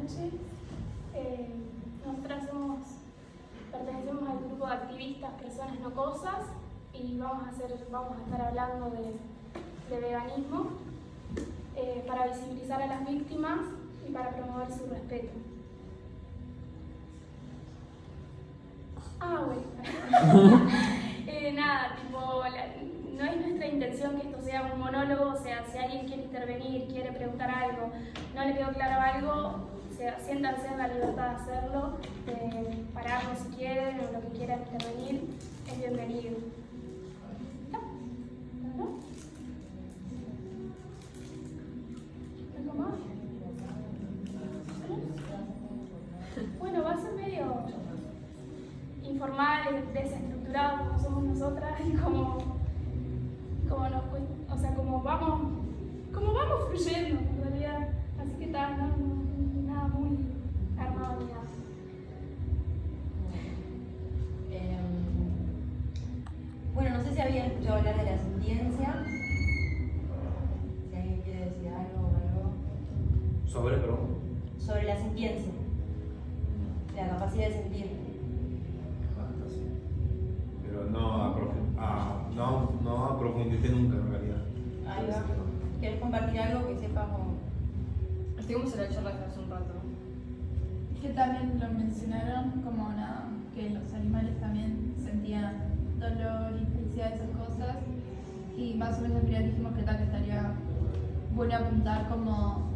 noches. Nosotras pertenecemos al grupo de activistas Personas No Cosas y vamos a estar hablando de veganismo para visibilizar a las víctimas y para promover su respeto. Bueno. Nada, no es nuestra intención que esto sea un monólogo, o sea, si alguien quiere intervenir, quiere preguntar algo, no le quedó claro algo, o sea, siéntanse en la libertad de hacerlo, de pararnos si quieren o lo que quieran intervenir, es bienvenido. ¿No? ¿Algo más? Bueno, va a ser medio informal, desestructurado como somos nosotras y como vamos fluyendo en realidad, así que nada muy armado ni nada. Bueno, no sé si habían escuchado hablar de la sintiencia. Si alguien quiere decir algo. Sobre la sintiencia, la capacidad de sentir. Pero no profundicé nunca en realidad. Ahí va. ¿Querés compartir algo que sepas o...? Estuvimos en la charla hace un rato. Es que también lo mencionaron como que los animales también sentían dolor y felicidad, esas cosas. Y más o menos al final dijimos que estaría bueno apuntar como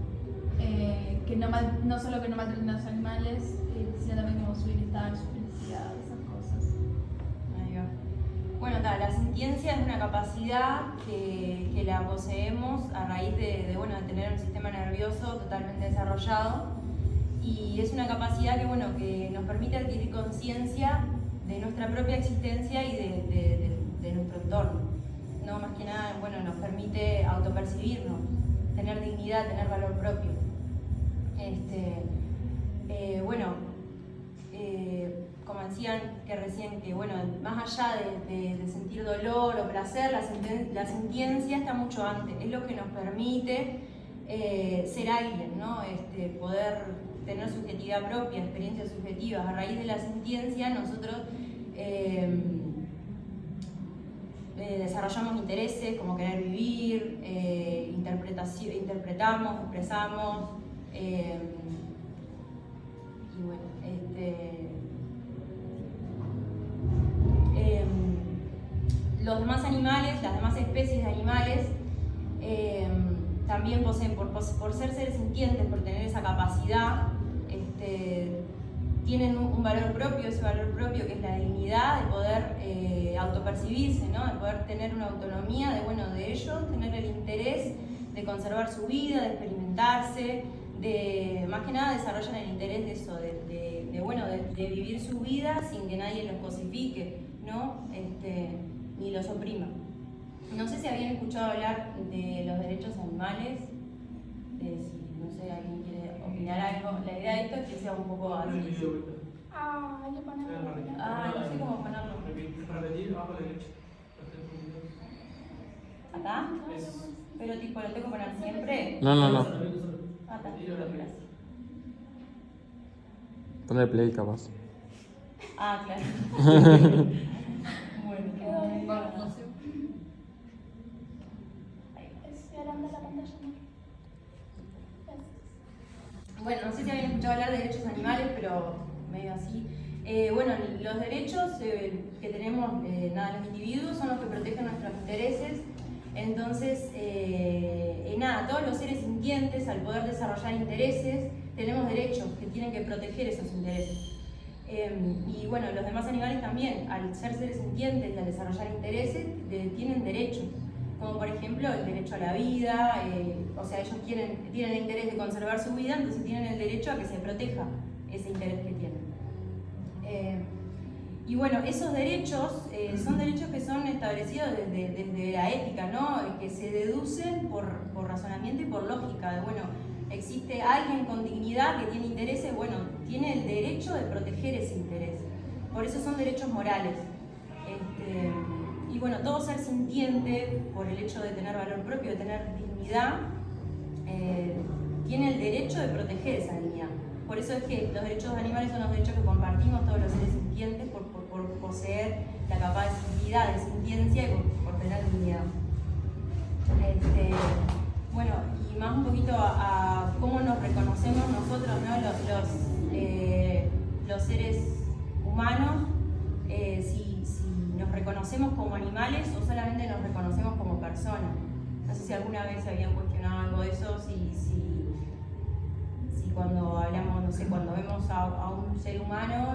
que no solo que no maltraten a los animales, sino también como su bienestar, su felicidad, esas cosas. Ahí va. Bueno, la sintiencia es una capacidad que la poseemos a raíz de tener un sistema nervioso totalmente desarrollado, y es una capacidad que nos permite adquirir conciencia de nuestra propia existencia y de nuestro entorno. No, más que nada, nos permite autopercibirnos, tener dignidad, tener valor propio. Como decían que recién, que más allá de sentir dolor o placer, la sintiencia está mucho antes, es lo que nos permite ser alguien, ¿no? Poder tener subjetividad propia, experiencias subjetivas. A raíz de la sintiencia nosotros desarrollamos intereses como querer vivir, interpretamos, expresamos, los demás animales, las demás especies de animales también poseen, por ser seres sintientes, por tener esa capacidad, tienen un valor propio, ese valor propio que es la dignidad de poder autopercibirse, ¿no? De poder tener una autonomía de ellos, tener el interés de conservar su vida, de experimentarse, más que nada desarrollan el interés de eso, de vivir su vida sin que nadie los cosifique, ¿no? Ni los oprima. No sé si habían escuchado hablar de los derechos animales, si no sé, alguien quiere opinar algo. La idea de esto es que sea un poco así. Hay que ponerlo. No sé cómo ponerlo. Repetir bajo derecho. ¿Acá? Pero lo tengo que poner siempre. No. Está. Gracias. Ponle play capaz. Claro. Bueno, no sé. Es grande la pantalla, ¿no? Bueno, no sé si habían escuchado hablar de derechos animales, pero medio así. Los derechos que tenemos los individuos son los que protegen nuestros intereses. Entonces, todos los seres sintientes, al poder desarrollar intereses, tenemos derechos que tienen que proteger esos intereses. Los demás animales también, al ser seres sintientes y al desarrollar intereses, tienen derechos, como por ejemplo el derecho a la vida, ellos tienen el interés de conservar su vida, entonces tienen el derecho a que se proteja ese interés que tienen. Esos derechos son derechos que son establecidos desde la ética, ¿no? Que se deducen por razonamiento y por lógica. Existe alguien con dignidad que tiene intereses, tiene el derecho de proteger ese interés. Por eso son derechos morales. Todo ser sintiente, por el hecho de tener valor propio, de tener dignidad, tiene el derecho de proteger esa dignidad. por eso es que los derechos animales son los derechos que compartimos todos los seres sintientes por poseer la capacidad de sintiencia y por tener dignidad. Bueno, y más un poquito a cómo nos reconocemos nosotros, ¿no? Los seres humanos, si nos reconocemos como animales o solamente nos reconocemos como personas. No sé si alguna vez se habían cuestionado algo de eso, si cuando hablamos, no sé, cuando vemos a un ser humano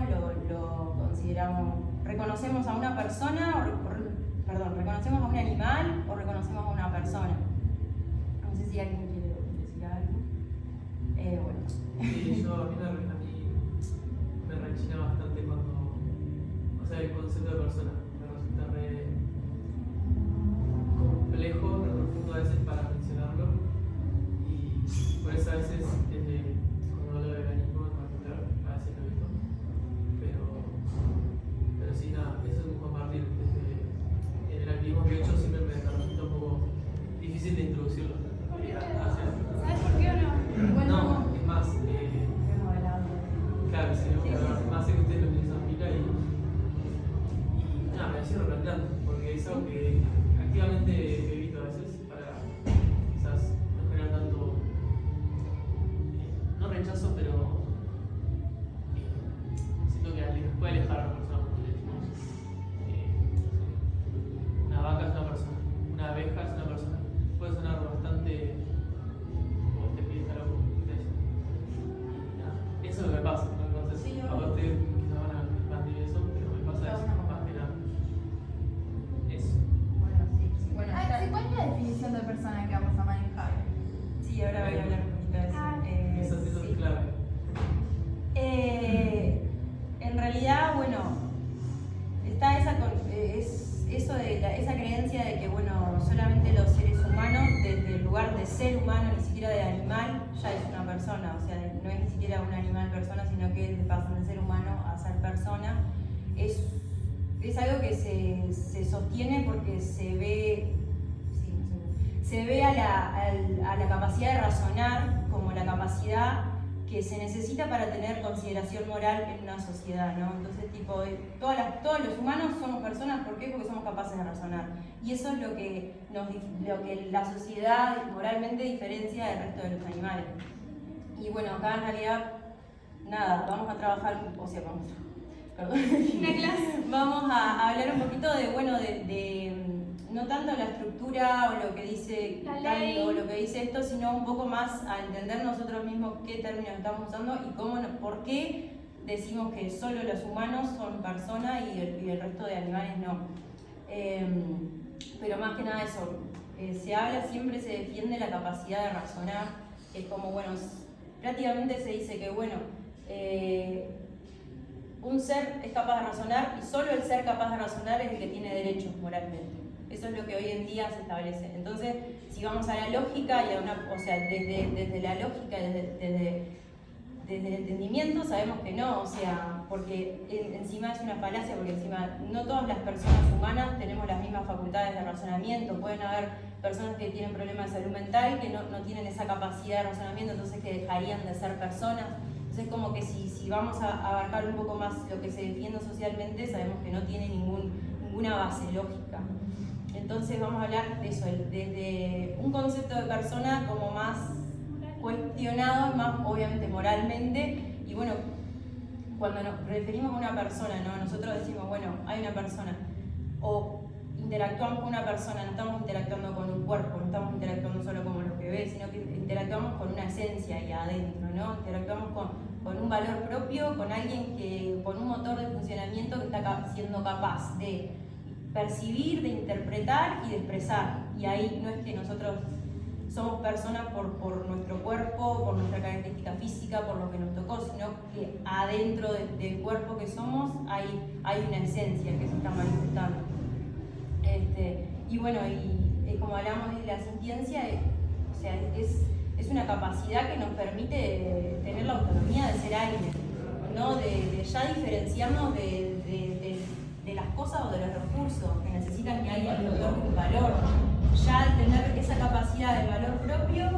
lo consideramos, reconocemos a una persona, reconocemos a un animal o reconocemos a una persona. No sé si alguien quiere decir algo. Bueno. Sí, a mí me rechina bastante cuando, o sea, el concepto de persona me resulta re complejo, re profundo a veces para mencionarlo, y por eso a veces cuando hablo de veganismo en particular, a veces lo evito, pero sí, nada, eso es un compartir. En el activismo que he hecho siempre me resulta un poco difícil de introducirlo. ¿Sabes por qué o no? No, es más, claro, sí, más sé que ustedes lo utilizan pila y nada, me lo sigo replanteando, porque es algo que activamente evito a veces para quizás no generar tanto, no rechazo, pero siento que puede alejar a la persona cuando le decimos, una vaca es una persona, una abeja es una persona, puede sonar bastante. Eso es lo que me pasa, ¿no? Entonces, sí, a ustedes quizás van a expandir eso, pero me pasa eso, más que nada. Eso. Bueno, sí. Bueno, ¿cuál es la definición de persona que vamos a manejar? Sí, ahora voy a hablar un poquito de eso. Eso Sí. es clave. En realidad, bueno, está eso de esa creencia de que, bueno, solamente los seres humanos, desde el lugar de ser humano, ni siquiera de animal, ya es una persona, o sea, no es ni siquiera un animal persona, sino que pasan de ser humano a ser persona. Es algo que se sostiene porque se ve a la capacidad de razonar como la capacidad que se necesita para tener consideración moral en una sociedad, ¿no? Entonces, tipo, todos los humanos somos personas, ¿por qué? Porque somos capaces de razonar. Y eso es lo que la sociedad moralmente diferencia del resto de los animales. Y bueno, acá en realidad, nada, vamos a trabajar, Una clase. vamos a hablar un poquito de no tanto la estructura o lo que dice La tal ley. o lo que dice esto, sino un poco más a entender nosotros mismos qué términos estamos usando y por qué decimos que solo los humanos son personas y el resto de animales no. Pero más que nada eso, se habla, siempre se defiende la capacidad de razonar, es como, bueno, prácticamente se dice que, bueno, un ser es capaz de razonar y solo el ser capaz de razonar es el que tiene derechos moralmente. Eso es lo que hoy en día se establece. Entonces, si vamos a la lógica, desde la lógica, desde el entendimiento, sabemos que no, o sea, porque encima es una falacia, porque encima no todas las personas humanas tenemos las mismas facultades de razonamiento. Pueden haber personas que tienen problemas de salud mental, que no tienen esa capacidad de razonamiento, entonces que dejarían de ser personas. Entonces, como que si vamos a abarcar un poco más lo que se defiende socialmente, sabemos que no tiene ninguna base lógica. Entonces vamos a hablar de eso, desde un concepto de persona como más cuestionado, más obviamente moralmente, y bueno, cuando nos referimos a una persona, ¿no? Nosotros decimos, bueno, hay una persona, o interactuamos con una persona, no estamos interactuando con un cuerpo, no estamos interactuando solo como lo que ve, sino que interactuamos con una esencia ahí adentro, ¿no? Interactuamos con un valor propio, con alguien con un motor de funcionamiento que está siendo capaz de percibir, de interpretar y de expresar. Y ahí no es que nosotros somos personas por nuestro cuerpo, por nuestra característica física, por lo que nos tocó, sino que adentro del cuerpo que somos hay una esencia que se está manifestando. Y bueno, y como hablamos de la sintiencia, o sea, es una capacidad que nos permite tener la autonomía de ser alguien, ¿no? De ya diferenciarnos de las cosas o de los recursos que necesitan que alguien le otorgue un valor. Ya al tener esa capacidad de valor propio,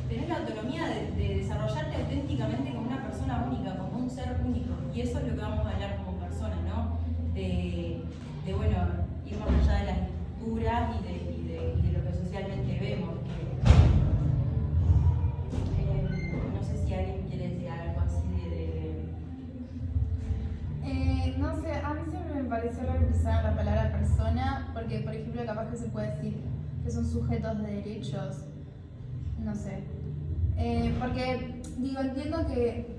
tener la autonomía de desarrollarte auténticamente y eso es lo que vamos a hablar como personas, ¿no? De bueno, ir más allá de las estructuras y de lo que socialmente vemos. No sé si alguien quiere decir algo así No sé, a mí siempre me pareció raro utilizar la palabra persona, porque por ejemplo capaz que se puede decir que son sujetos de derechos, no sé. Porque digo, entiendo que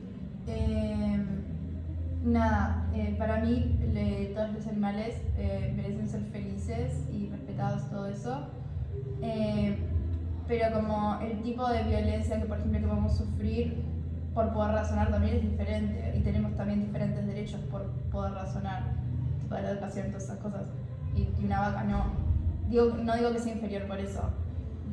para mí todos los animales merecen ser felices y respetados, todo eso. Pero como el tipo de violencia que por ejemplo que podemos sufrir por poder razonar también es diferente, y tenemos también diferentes derechos por poder razonar, toda la educación, todas esas cosas, y una vaca no digo que sea inferior por eso,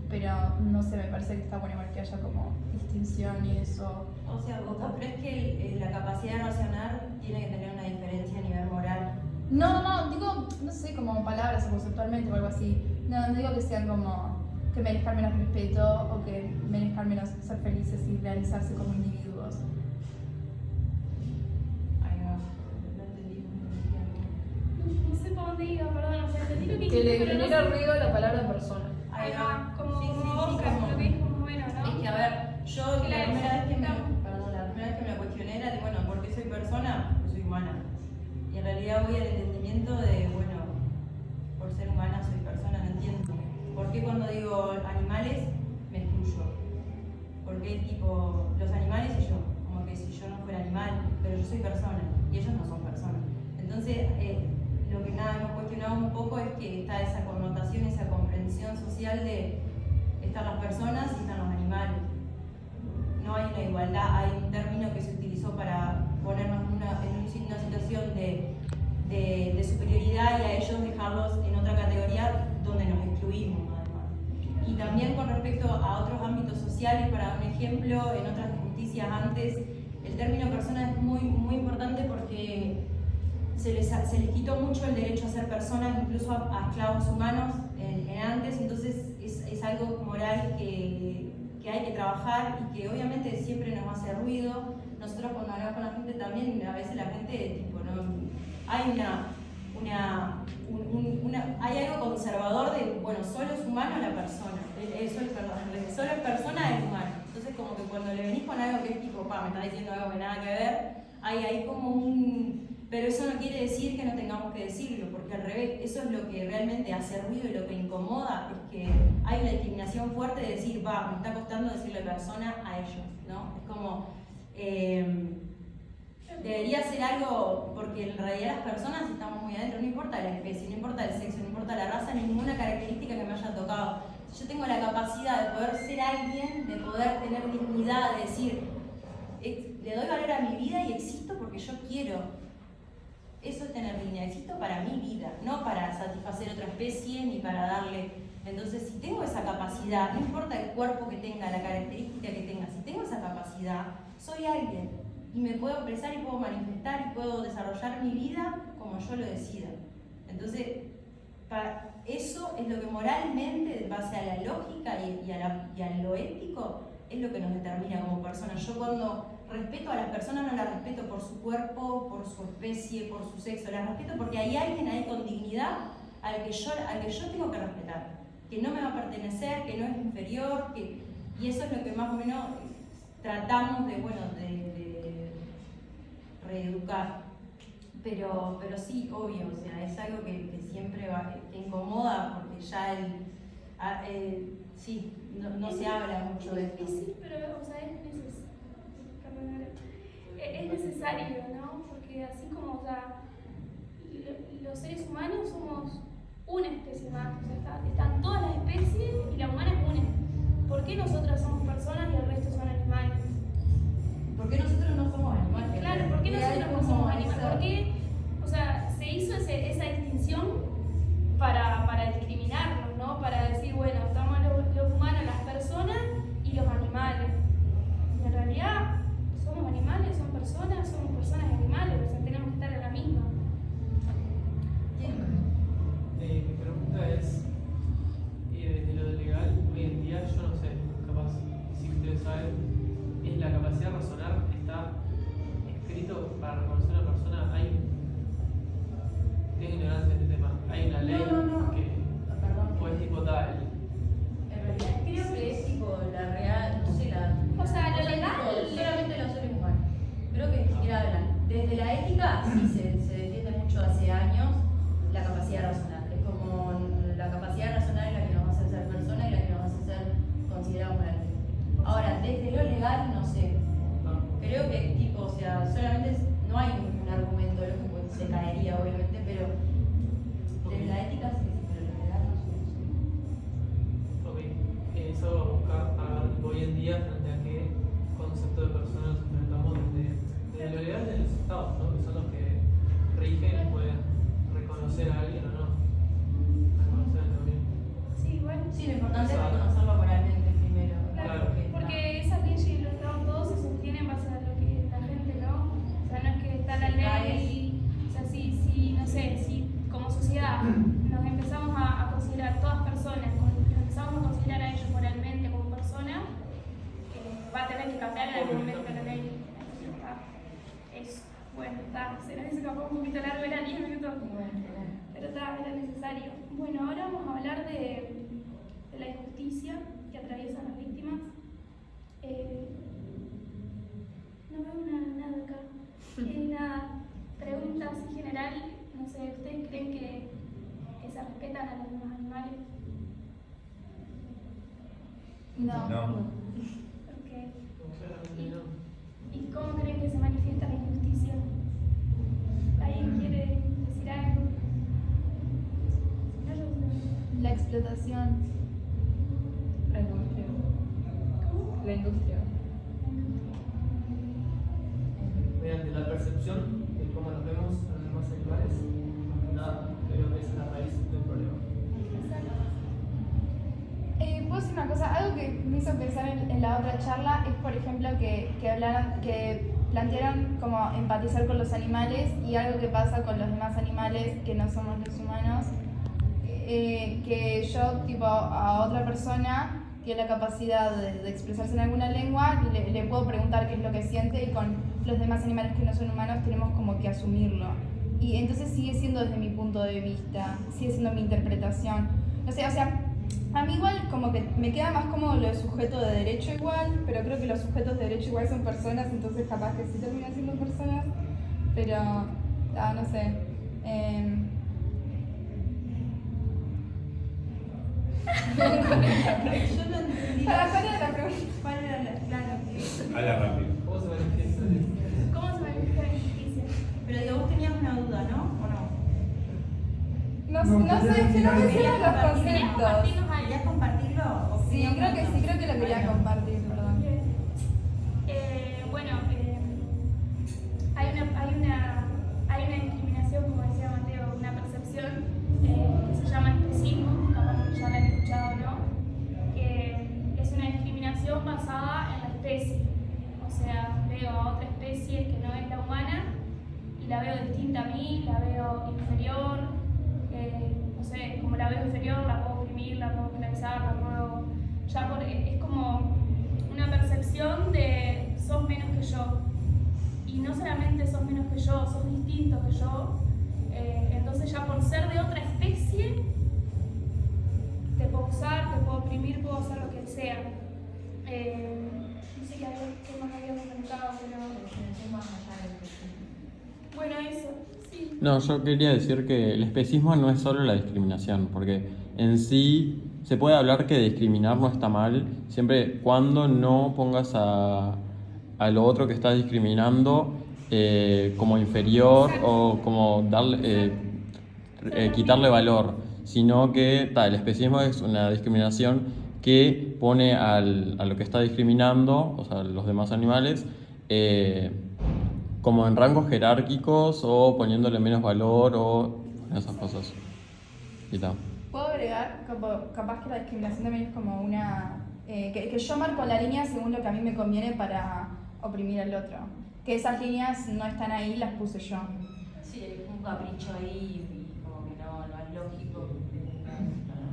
pero no sé, me parece que está bueno igual que haya como distinción y eso. O sea, ¿vos crees que la capacidad de razonar tiene que tener una diferencia a nivel moral? No, digo, no sé, como palabras o conceptualmente o algo así. No digo que sean como que merezcan menos respeto o que merezcan menos ser felices y realizarse como individuos. Ay, no entendí. No sé por dónde iba, perdón, o sea, entendí lo que Que le dijiste, pero no genera sé. ruido la palabra persona. Ahí va, como Sí, Oscar, como- lo que dijo más o menos, ¿no? Es que, a ver, yo Que la la primera vez que me necesitamos. la cuestioné era de, bueno, ¿por qué soy persona? Porque soy humana. Y en realidad voy al entendimiento de, bueno, por ser humana soy persona, no entiendo. ¿Por qué cuando digo animales me excluyo? ¿Por qué tipo los animales y yo? Como que si yo no fuera animal, pero yo soy persona y ellos no son personas. Entonces, lo que hemos cuestionado un poco es que está esa connotación, esa comprensión social de están las personas y están los animales. No hay una igualdad, hay un término que se utilizó para ponernos en una situación de superioridad y a ellos dejarlos en otra categoría donde nos excluimos, además. Y también con respecto a otros ámbitos sociales, para dar un ejemplo, en otras justicias antes, el término persona es muy, muy importante porque se les quitó mucho el derecho a ser personas, incluso a esclavos humanos en antes, entonces es algo moral que hay que trabajar y que obviamente siempre nos hace ruido. Nosotros cuando hablamos con la gente también, a veces la gente, tipo, no, hay hay algo conservador de, bueno, solo es humano la persona, solo es persona el humano. Entonces como que cuando le venís con algo que es tipo, me está diciendo algo que nada que ver, hay como un... Pero eso no quiere decir que no tengamos que decirlo, porque al revés, eso es lo que realmente hace ruido y lo que incomoda, es que hay una discriminación fuerte de decir, me está costando decirle persona a ellos, ¿no? Es como, debería ser algo, porque en realidad las personas estamos muy adentro, no importa la especie, no importa el sexo, no importa la raza, ninguna característica que me haya tocado. Si yo tengo la capacidad de poder ser alguien, de poder tener dignidad, de decir, le doy valor a mi vida y existo porque yo quiero. Eso es tener dignidad, existo para mi vida, no para satisfacer otra especie ni para darle. Entonces, si tengo esa capacidad, no importa el cuerpo que tenga, la característica que tenga, si tengo esa capacidad, soy alguien y me puedo expresar y puedo manifestar y puedo desarrollar mi vida como yo lo decida. Entonces, eso es lo que moralmente, en base a la lógica y a lo ético, es lo que nos determina como personas. Yo cuando respeto a las personas no las respeto por su cuerpo, por su especie, por su sexo, las respeto porque hay alguien ahí con dignidad al que yo tengo que respetar, que no me va a pertenecer, que no es inferior, y eso es lo que más o menos tratamos de reeducar. Pero sí, obvio, o sea, es algo que siempre que incomoda porque ya sí, no se habla mucho de esto. Es difícil, pero o sea, es necesario, ¿no? Porque así como, o sea, los seres humanos somos una especie más, o sea, están todas las especies y la humana es una. ¿Por qué nosotros somos personas y el resto son animales? ¿Por qué nosotros no somos animales? Claro, ¿por qué nosotros no somos animales? ¿Por qué? O sea, se hizo esa distinción para discriminarnos, ¿no? Para decir, bueno, estamos los humanos, las personas y los animales. Y en realidad, somos animales, somos personas y animales, o sea, tenemos que estar en la misma. Mi pregunta es, desde lo legal, hoy en día, yo no sé, capaz, si ustedes saben, ¿es la capacidad de razonar está escrito para reconocer a una Ahora, desde lo legal, no sé. No. Creo que, tipo, o sea, solamente no hay un argumento lógico, se caería, obviamente, pero desde la ética sí, pero lo legal no sé. Ok, eso va a buscar a ver hoy en día frente a qué concepto de persona nos enfrentamos desde lo legal de los estados, ¿no? Que son los que rigen y pueden reconocer a alguien o no. Reconocer también. Sí, igual. Sí, lo importante es reconocerlo moralmente primero. Claro, Porque- porque esa ley y los estados todos se sostienen en base a lo que la gente, ¿no? O sea, no es que está la ley, o sea, si no sé, si como sociedad nos empezamos a considerar todas personas, nos empezamos a considerar a ellos moralmente como personas, va a tener que cambiar en algún momento la ley. Eso, bueno, está, se nos escapó un poquito largo, era 10 minutos, pero está, era necesario. Bueno, ahora vamos a hablar de la injusticia que atraviesan las víctimas. No veo nada acá. Nada, preguntas en general, no sé, ¿ustedes creen que se respetan a los demás animales? No. No. Ok. Claramente no. ¿Y cómo creen que se manifiesta la injusticia? ¿Alguien quiere decir algo? No, yo La explotación. La industria. ¿Cómo? La industria. Mediante la percepción de cómo nos vemos a los demás animales, más que nada, creo que esa es la raíz del problema. Puedo decir una cosa, algo que me hizo pensar en la otra charla es, por ejemplo, que plantearon como empatizar con los animales y algo que pasa con los demás animales que no somos los humanos, que yo, tipo, a otra persona tiene la capacidad de expresarse en alguna lengua, le puedo preguntar qué es lo que siente y con los demás animales que no son humanos tenemos como que asumirlo. Y entonces sigue siendo desde mi punto de vista, sigue siendo mi interpretación. No sé, o sea, a mí igual como que me queda más cómodo lo de sujeto de derecho igual, pero creo que los sujetos de derecho igual son personas, entonces capaz que sí terminan siendo personas, pero no sé. Yo no entendí. ¿Cuál era la pregunta? ¿Cuál era la? Claro, que- Habla rápido. ¿Cómo se manifiesta esto? ¿Cómo se manifiesta la injusticia? Pero digo, vos tenías una duda, ¿no? ¿O no? No sé, es que no me cierran los ¿Querés conceptos. compartirnos algo? ¿Querías compartirlo? ¿O Sí, creo que lo quería compartir, perdón. Bien. Bueno, hay una discriminación, como decía Mateo, una percepción que se llama especismo, capaz que ya la han escuchado o no, que es una discriminación basada en la especie. O sea, veo a otra especie que no es la humana y la veo distinta a mí, la veo inferior, no sé, como la veo inferior, la puedo oprimir, la puedo penalizar, la puedo... es como una percepción de sos menos que yo. Y no solamente sos menos que yo, sos distinto que yo. Entonces ya por ser de otra especie, te puedo usar, te puedo oprimir, puedo hacer lo que sea. No sé qué más había comentado, pero... Bueno, eso, sí. No, yo quería decir que el especismo no es solo la discriminación, porque en sí se puede hablar que discriminar no está mal, siempre cuando no pongas a lo otro que estás discriminando como inferior o como darle, quitarle valor, sino que el especismo es una discriminación que pone a lo que está discriminando, o sea, los demás animales, como en rangos jerárquicos o poniéndole menos valor o esas cosas. Y tal. Puedo agregar, capaz que la discriminación también es como una... que yo marco la línea según lo que a mí me conviene para oprimir al otro. Que esas líneas no están ahí, las puse yo. Sí, hay un capricho ahí y como que no es lógico.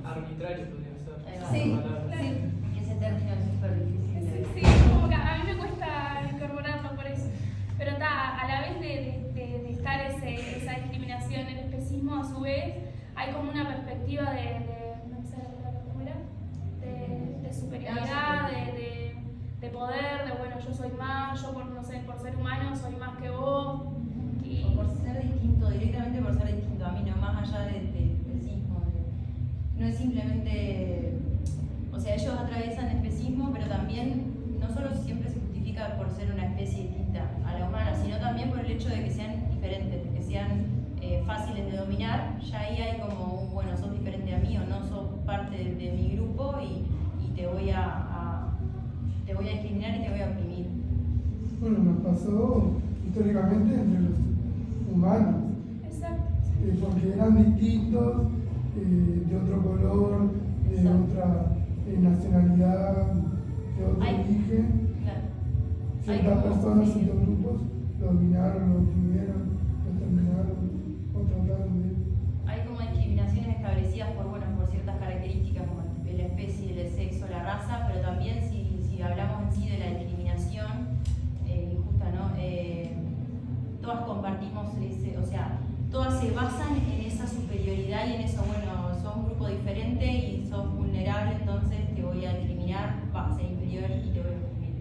Arbitrario podría ser. Ahí va. Sí, Palabra. sí. Y ese término es súper difícil de... Sí, como que a mí me cuesta incorporarlo por eso. Pero a la vez de estar esa discriminación, el especismo a su vez, hay como una perspectiva no sé la palabra cómo era, de superioridad, de poder, de bueno, yo soy más, yo no sé, por ser humano soy más que vos. Y, O por ser distinto, directamente por ser distinto a mí, no más allá del especismo. No es simplemente, o sea, ellos atraviesan especismo, pero también significa por ser una especie distinta a la humana, sino también por el hecho de que sean diferentes, de que sean fáciles de dominar. Ya ahí hay como un, bueno, sos diferente a mí o no sos parte de mi grupo y te voy a discriminar y te voy a oprimir. Bueno, nos pasó históricamente entre los humanos, Exacto. porque eran distintos, de otro color, de Exacto. otra nacionalidad, de otro Hay- origen. Claro. Hay Ciertas como- personas, sí. ciertos grupos, lo dominaron, lo oprimieron, lo terminaron o trataron de... Hay como discriminaciones establecidas por ciertas características como la especie, el sexo, la raza, pero también si hablamos en sí de la discriminación injusta, ¿no? Todas compartimos ese, o sea, todas se basan en esa superioridad y en eso, bueno, sos un grupo diferente y sos vulnerable, entonces te voy a discriminar, vas a ser inferior y te voy a oprimir.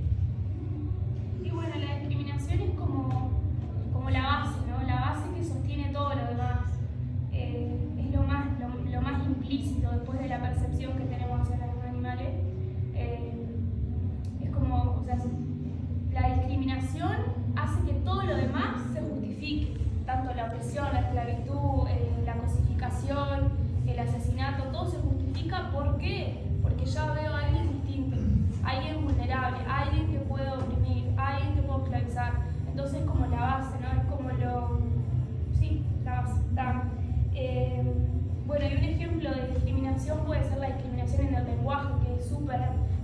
Y bueno, la discriminación es como la base, ¿no? La base que sostiene todo lo demás. Es lo más implícito después de la percepción que tenemos hacia los animales. Es como, o sea, la discriminación hace que todo lo demás se justifique, tanto la opresión, la esclavitud, la cosificación, el asesinato, todo se justifica. ¿Por qué? Porque ya veo a alguien distinto, alguien vulnerable, alguien que puedo oprimir, alguien que puedo esclavizar. Entonces es como la base, ¿no? Es como la base. Bueno, y un ejemplo de discriminación puede ser la discriminación en el lenguaje, que es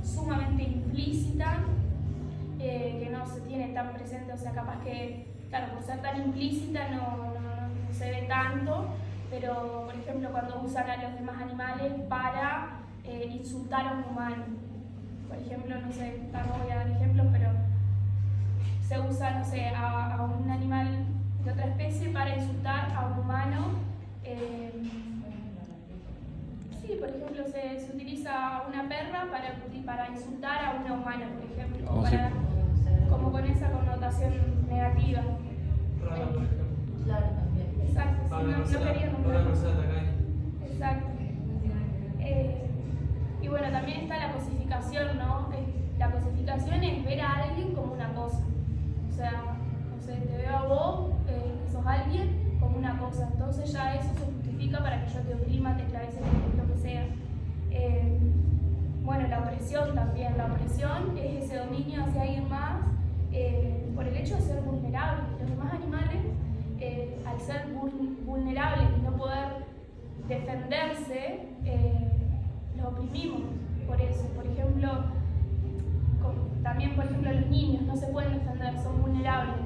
sumamente implícita, que no se tiene tan presente, o sea, capaz que, claro, por ser tan implícita no se ve tanto, pero por ejemplo cuando usan a los demás animales para insultar a un humano. Por ejemplo, no sé, no voy a dar ejemplos, pero se usa, no sé, a un animal de otra especie para insultar a un humano. Sí, por ejemplo, se utiliza una perra para insultar a una humana, por ejemplo, o para, como con esa connotación negativa. Rara, por ejemplo. Claro, también. Exacto, sí, Para una no persona, quería para nombrar. una persona tacaña. Exacto. Y bueno, también está la cosificación, ¿no? La cosificación es ver a alguien como una cosa. O sea, no sé, te veo a vos, que sos alguien, como una cosa. Entonces ya eso se justifica para que yo te oprima, te esclavice, lo que sea. Bueno, la opresión también. La opresión es ese dominio hacia alguien más por el hecho de ser vulnerable. Los demás animales, al ser vulnerables y no poder defenderse, los oprimimos por eso. Por ejemplo, también por ejemplo los niños no se pueden defender, son vulnerables.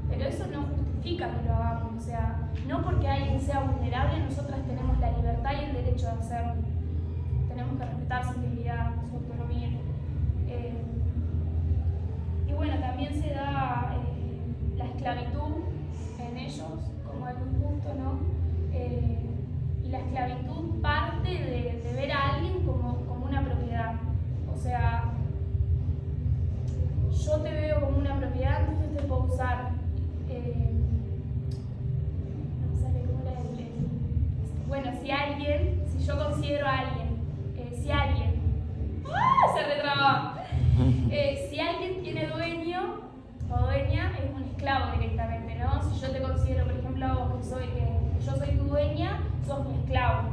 Pero eso no justifica que lo hagamos. O sea, no porque alguien sea vulnerable, nosotras tenemos la libertad y el derecho de hacerlo. Tenemos que respetar su integridad, su autonomía. Y bueno, también se da la esclavitud en ellos como algo injusto, ¿no? Y la esclavitud parte de ver a alguien como una propiedad. O sea, yo te veo como una propiedad, entonces te puedo usar. No me sale cómo era bueno, si yo considero a alguien, se retrabó. Si alguien tiene dueño o dueña, es un esclavo directamente, ¿no? Si yo te considero, por ejemplo, a vos que yo soy tu dueña, sos mi esclavo.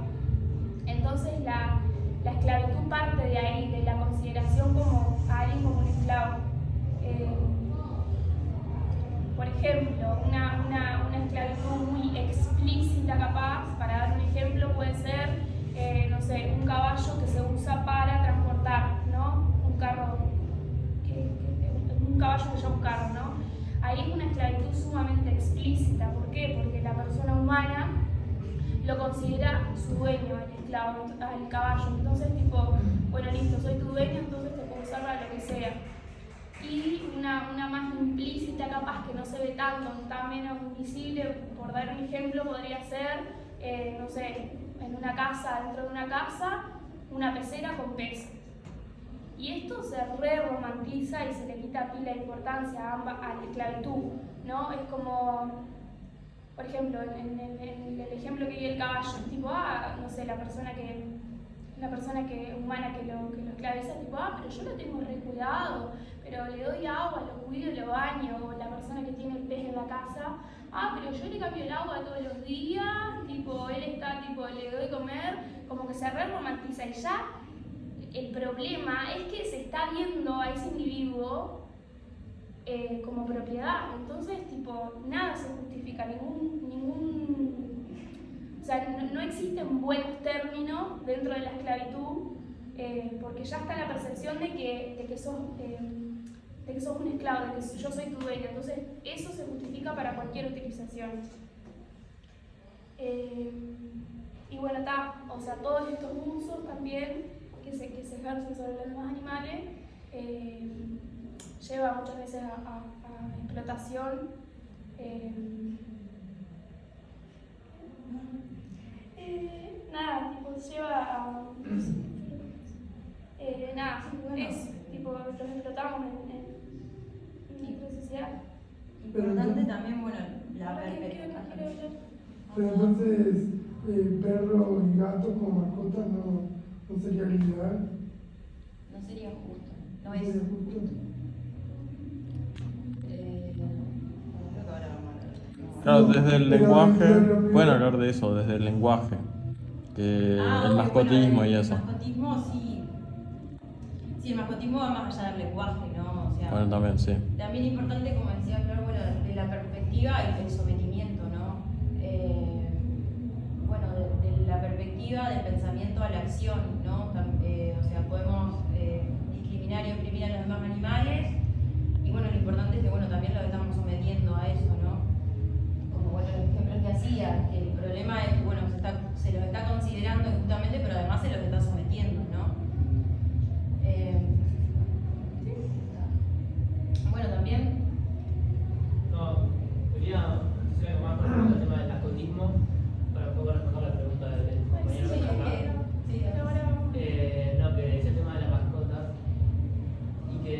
Entonces la esclavitud parte de ahí, de la consideración como a alguien como un esclavo. Por ejemplo, una esclavitud muy explícita capaz, para dar un ejemplo, puede ser, no sé, un caballo que se usa para transportar, ¿no? Un carro, un caballo que lleva un carro, ¿no? Ahí es una esclavitud sumamente explícita. ¿Por qué? Porque la persona humana lo considera su dueño, el esclavo, al caballo. Entonces, tipo, bueno, listo, soy tu dueño, entonces te puedo usar para lo que sea. Y una más implícita, capaz que no se ve tanto, está menos visible, por dar un ejemplo, podría ser, no sé, en una casa, dentro de una casa, una pecera con peces. Y esto se re-romantiza y se le quita pila de importancia a la esclavitud, ¿no? Es como, por ejemplo, en el ejemplo que di el caballo, tipo, no sé, la persona humana que lo esclaviza, tipo, pero yo lo tengo re cuidado, pero le doy agua, lo cuido, lo baño, o la persona que tiene el pez en la casa, pero yo le cambio el agua todos los días, tipo, él está, tipo, le doy comer, como que se re romantiza y ya el problema es que se está viendo a ese individuo como propiedad, entonces, tipo, nada se justifica, o sea, no existen buenos términos dentro de la esclavitud, porque ya está la percepción de que sos un esclavo, de que yo soy tu dueño, entonces eso se justifica para cualquier utilización. Y bueno, o sea, todos estos usos también que se ejercen sobre los demás animales lleva muchas veces a explotación. Nada, tipo, lleva a... tipo, los explotamos en microsociedad. Importante también, bueno, la perspectiva. Pero entonces, perro y gato como mascotas no sería lo ideal. No sería justo. No No es. sería justo. Creo que ahora vamos a hablar. Claro, No, desde el pero lenguaje, lo pueden hablar de eso, desde el lenguaje, que el Obvio, mascotismo bueno, y eso. El mascotismo sí. Sí, el mascotismo va más allá del lenguaje, ¿no? O sea, Bueno, también, sí. también es importante, como decía Flor, bueno, de la perspectiva y del sometimiento, ¿no? Bueno, de la perspectiva del pensamiento a la acción, ¿no? O sea, podemos discriminar y oprimir a los demás animales y bueno, lo importante es que bueno, también los estamos sometiendo a eso, ¿no? Como bueno, el ejemplo que hacía, que el problema es que bueno, se los está considerando injustamente, pero además se los está sometiendo, ¿no? Bueno, también. No, quería decir algo más con respecto al tema del mascotismo, para poder responder la pregunta del compañero de acá. No, que decía el tema de la mascota, y que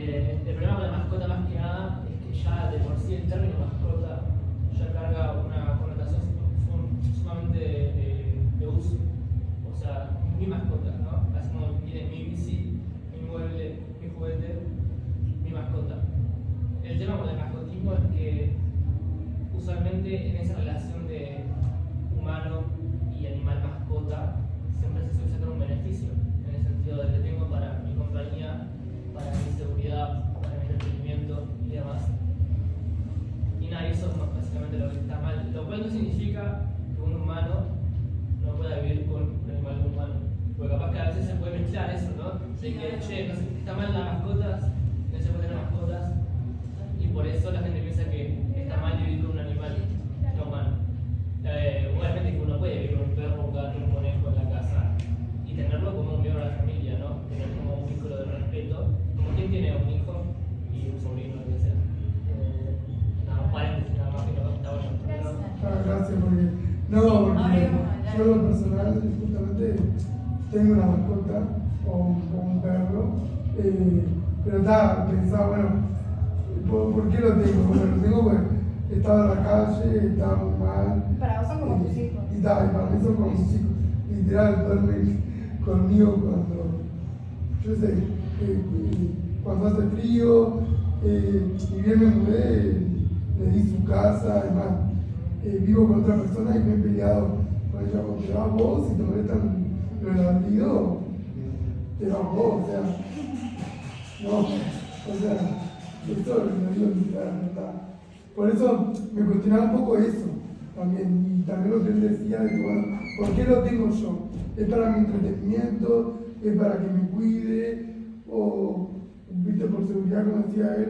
el problema con la mascota más que nada es que ya de por sí el término mascota ya carga una connotación sumamente de uso. O sea, mi mascota, ¿no? Así como tiene mi bici, mi mueble, mi juguete, mi mascota. El tema con el mascotismo es que usualmente en esa relación de humano y animal mascota siempre se suele sacar un beneficio, en el sentido de que tengo para mi compañía, para mi seguridad, para mi entretenimiento y demás. Y nada, eso es básicamente lo que está mal, lo cual no significa que un humano no pueda vivir con un animal humano, porque capaz que a veces se puede mezclar eso, ¿no? De que, che, no sé, está mal las mascotas, no se puede tener mascotas, y por eso la gente piensa que está mal vivir con un animal no humano. Obviamente que uno puede vivir con un perro, un gato, un conejo en la casa y tenerlo como un miembro de la familia, ¿no? Tener como un vínculo de respeto, como quien tiene un hijo y un sobrino, lo que sea. Nada, un paréntesis nada más que no está bueno. Gracias, porque yo en lo personal justamente tengo una mascota o un perro, pero pensaba, bueno, ¿por qué lo tengo? Bueno, lo tengo porque estaba en la calle, estaba muy mal. Para vos son como tus hijos. Y para mí son como mis hijos. Literal, duermen conmigo cuando, yo sé, cuando hace frío, y bien me mudé, le di su casa, además, vivo con otra persona y me he peleado con ella, porque te vas vos y te molestan los ladridos, te vas vos, o sea, esto lo digo literal, no está. Por eso me cuestionaba un poco eso también, y también lo que él decía de que, bueno, ¿por qué lo tengo yo? ¿Es para mi entretenimiento? ¿Es para que me cuide? O, viste, por seguridad, como decía él,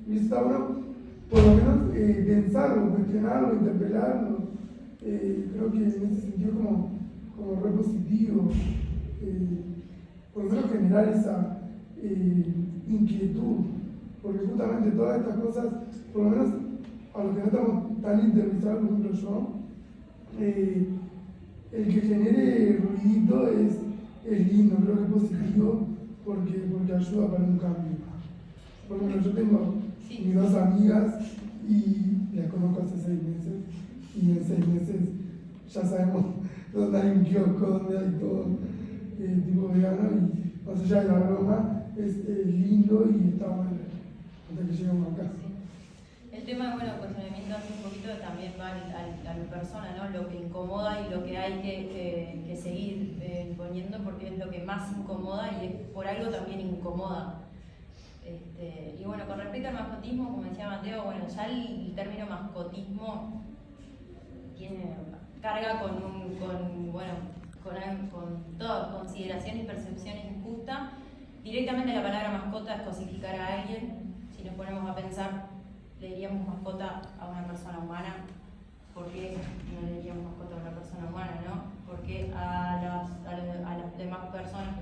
y eso está bueno, por lo menos pensarlo, cuestionarlo, interpelarlo. Creo que en ese sentido como re positivo, por lo menos generar esa inquietud, porque justamente todas estas cosas, por lo menos a los que no estamos tan interiorizados, por ejemplo yo, el que genere ruidito es lindo, creo que es positivo, porque ayuda para un cambio. Por ejemplo, yo tengo mis dos amigas y las conozco hace 6 meses, y en 6 meses ya sabemos dónde hay un kiosco, dónde hay todo tipo vegano, y más allá de la broma, es lindo y está bueno. hasta que llegamos acá. Sí. El tema de cuestionamiento hace un poquito también va a mi persona, ¿no? Lo que incomoda y lo que hay que seguir poniendo porque es lo que más incomoda y es por algo también incomoda. Y bueno, con respecto al mascotismo, como decía Mateo, bueno, ya el término mascotismo carga con todas consideraciones y percepciones injustas. Directamente la palabra mascota es cosificar a alguien. Si nos ponemos a pensar, le diríamos mascota a una persona humana. ¿Por qué no le diríamos mascota a una persona humana, no? Porque a las demás personas,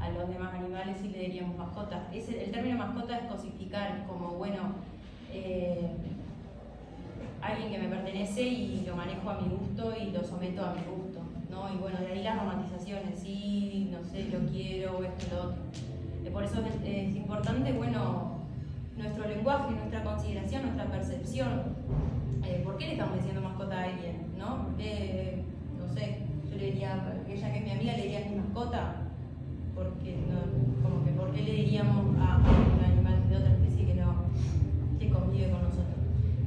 a los demás animales sí le diríamos mascota. El término mascota es cosificar, es como, alguien que me pertenece y lo manejo a mi gusto y lo someto a mi gusto, ¿no? Y bueno, de ahí las romantizaciones, sí, no sé, lo quiero, esto, lo otro. Por eso es importante, nuestro lenguaje, nuestra consideración, nuestra percepción. ¿Por qué le estamos diciendo mascota a alguien, no? No sé, yo le diría, ella que es mi amiga, le diría mi mascota, porque ¿por qué le diríamos a un animal de otra especie que convive con nosotros?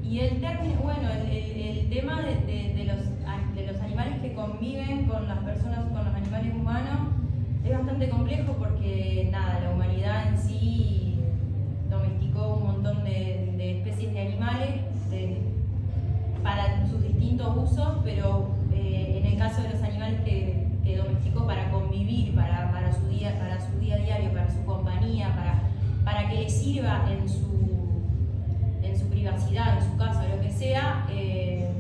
Y el término, el tema de los animales que conviven con las personas, con los animales humanos, es bastante complejo porque la humanidad en sí domesticó un montón de especies de animales para sus distintos usos, pero en el caso de los animales que domesticó para convivir, para su día a diario, para su compañía, para que le sirva en su privacidad, en su casa, lo que sea,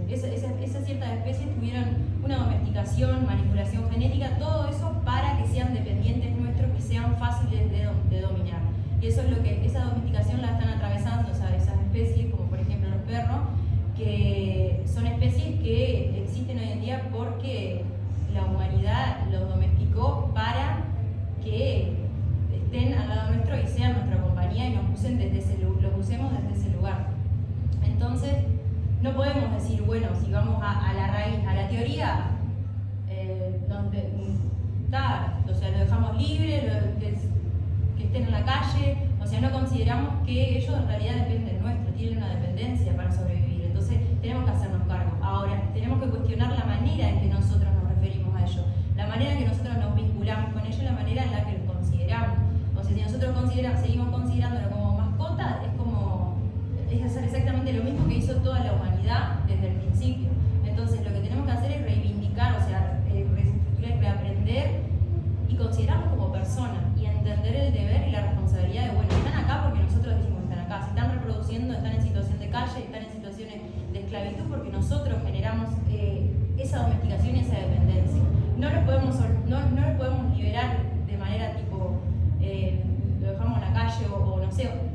esas ciertas especies tuvieron una domesticación, manipulación genética, todo eso para que sean dependientes nuestros, que sean fáciles de dominar. Y eso es lo que esa domesticación la están atravesando, esas especies, como por ejemplo los perros, que son especies que existen hoy en día porque la humanidad los domesticó para que estén al lado nuestro y sean nuestra compañía y los usemos desde ese lugar. Entonces, no podemos decir, si vamos a la raíz, a la teoría, lo dejamos libre, que estén en la calle, no consideramos que ellos en realidad dependen nuestro, tienen una dependencia para sobrevivir, entonces tenemos que hacernos cargo. Ahora, tenemos que cuestionar la manera en que nosotros nos referimos a ellos, la manera en que nosotros nos vinculamos con ellos, la manera en la que los consideramos. Si nosotros seguimos considerándolo como mascota, es hacer exactamente lo mismo que hizo toda la humanidad desde el principio. Entonces, lo que tenemos que hacer es reivindicar, reestructurar y reaprender y considerarlos como personas y entender el deber y la responsabilidad de, están acá porque nosotros decimos que están acá, se están reproduciendo, están en situación de calle, están en situaciones de esclavitud porque nosotros generamos esa domesticación y esa dependencia. No los podemos liberar de manera lo dejamos en la calle o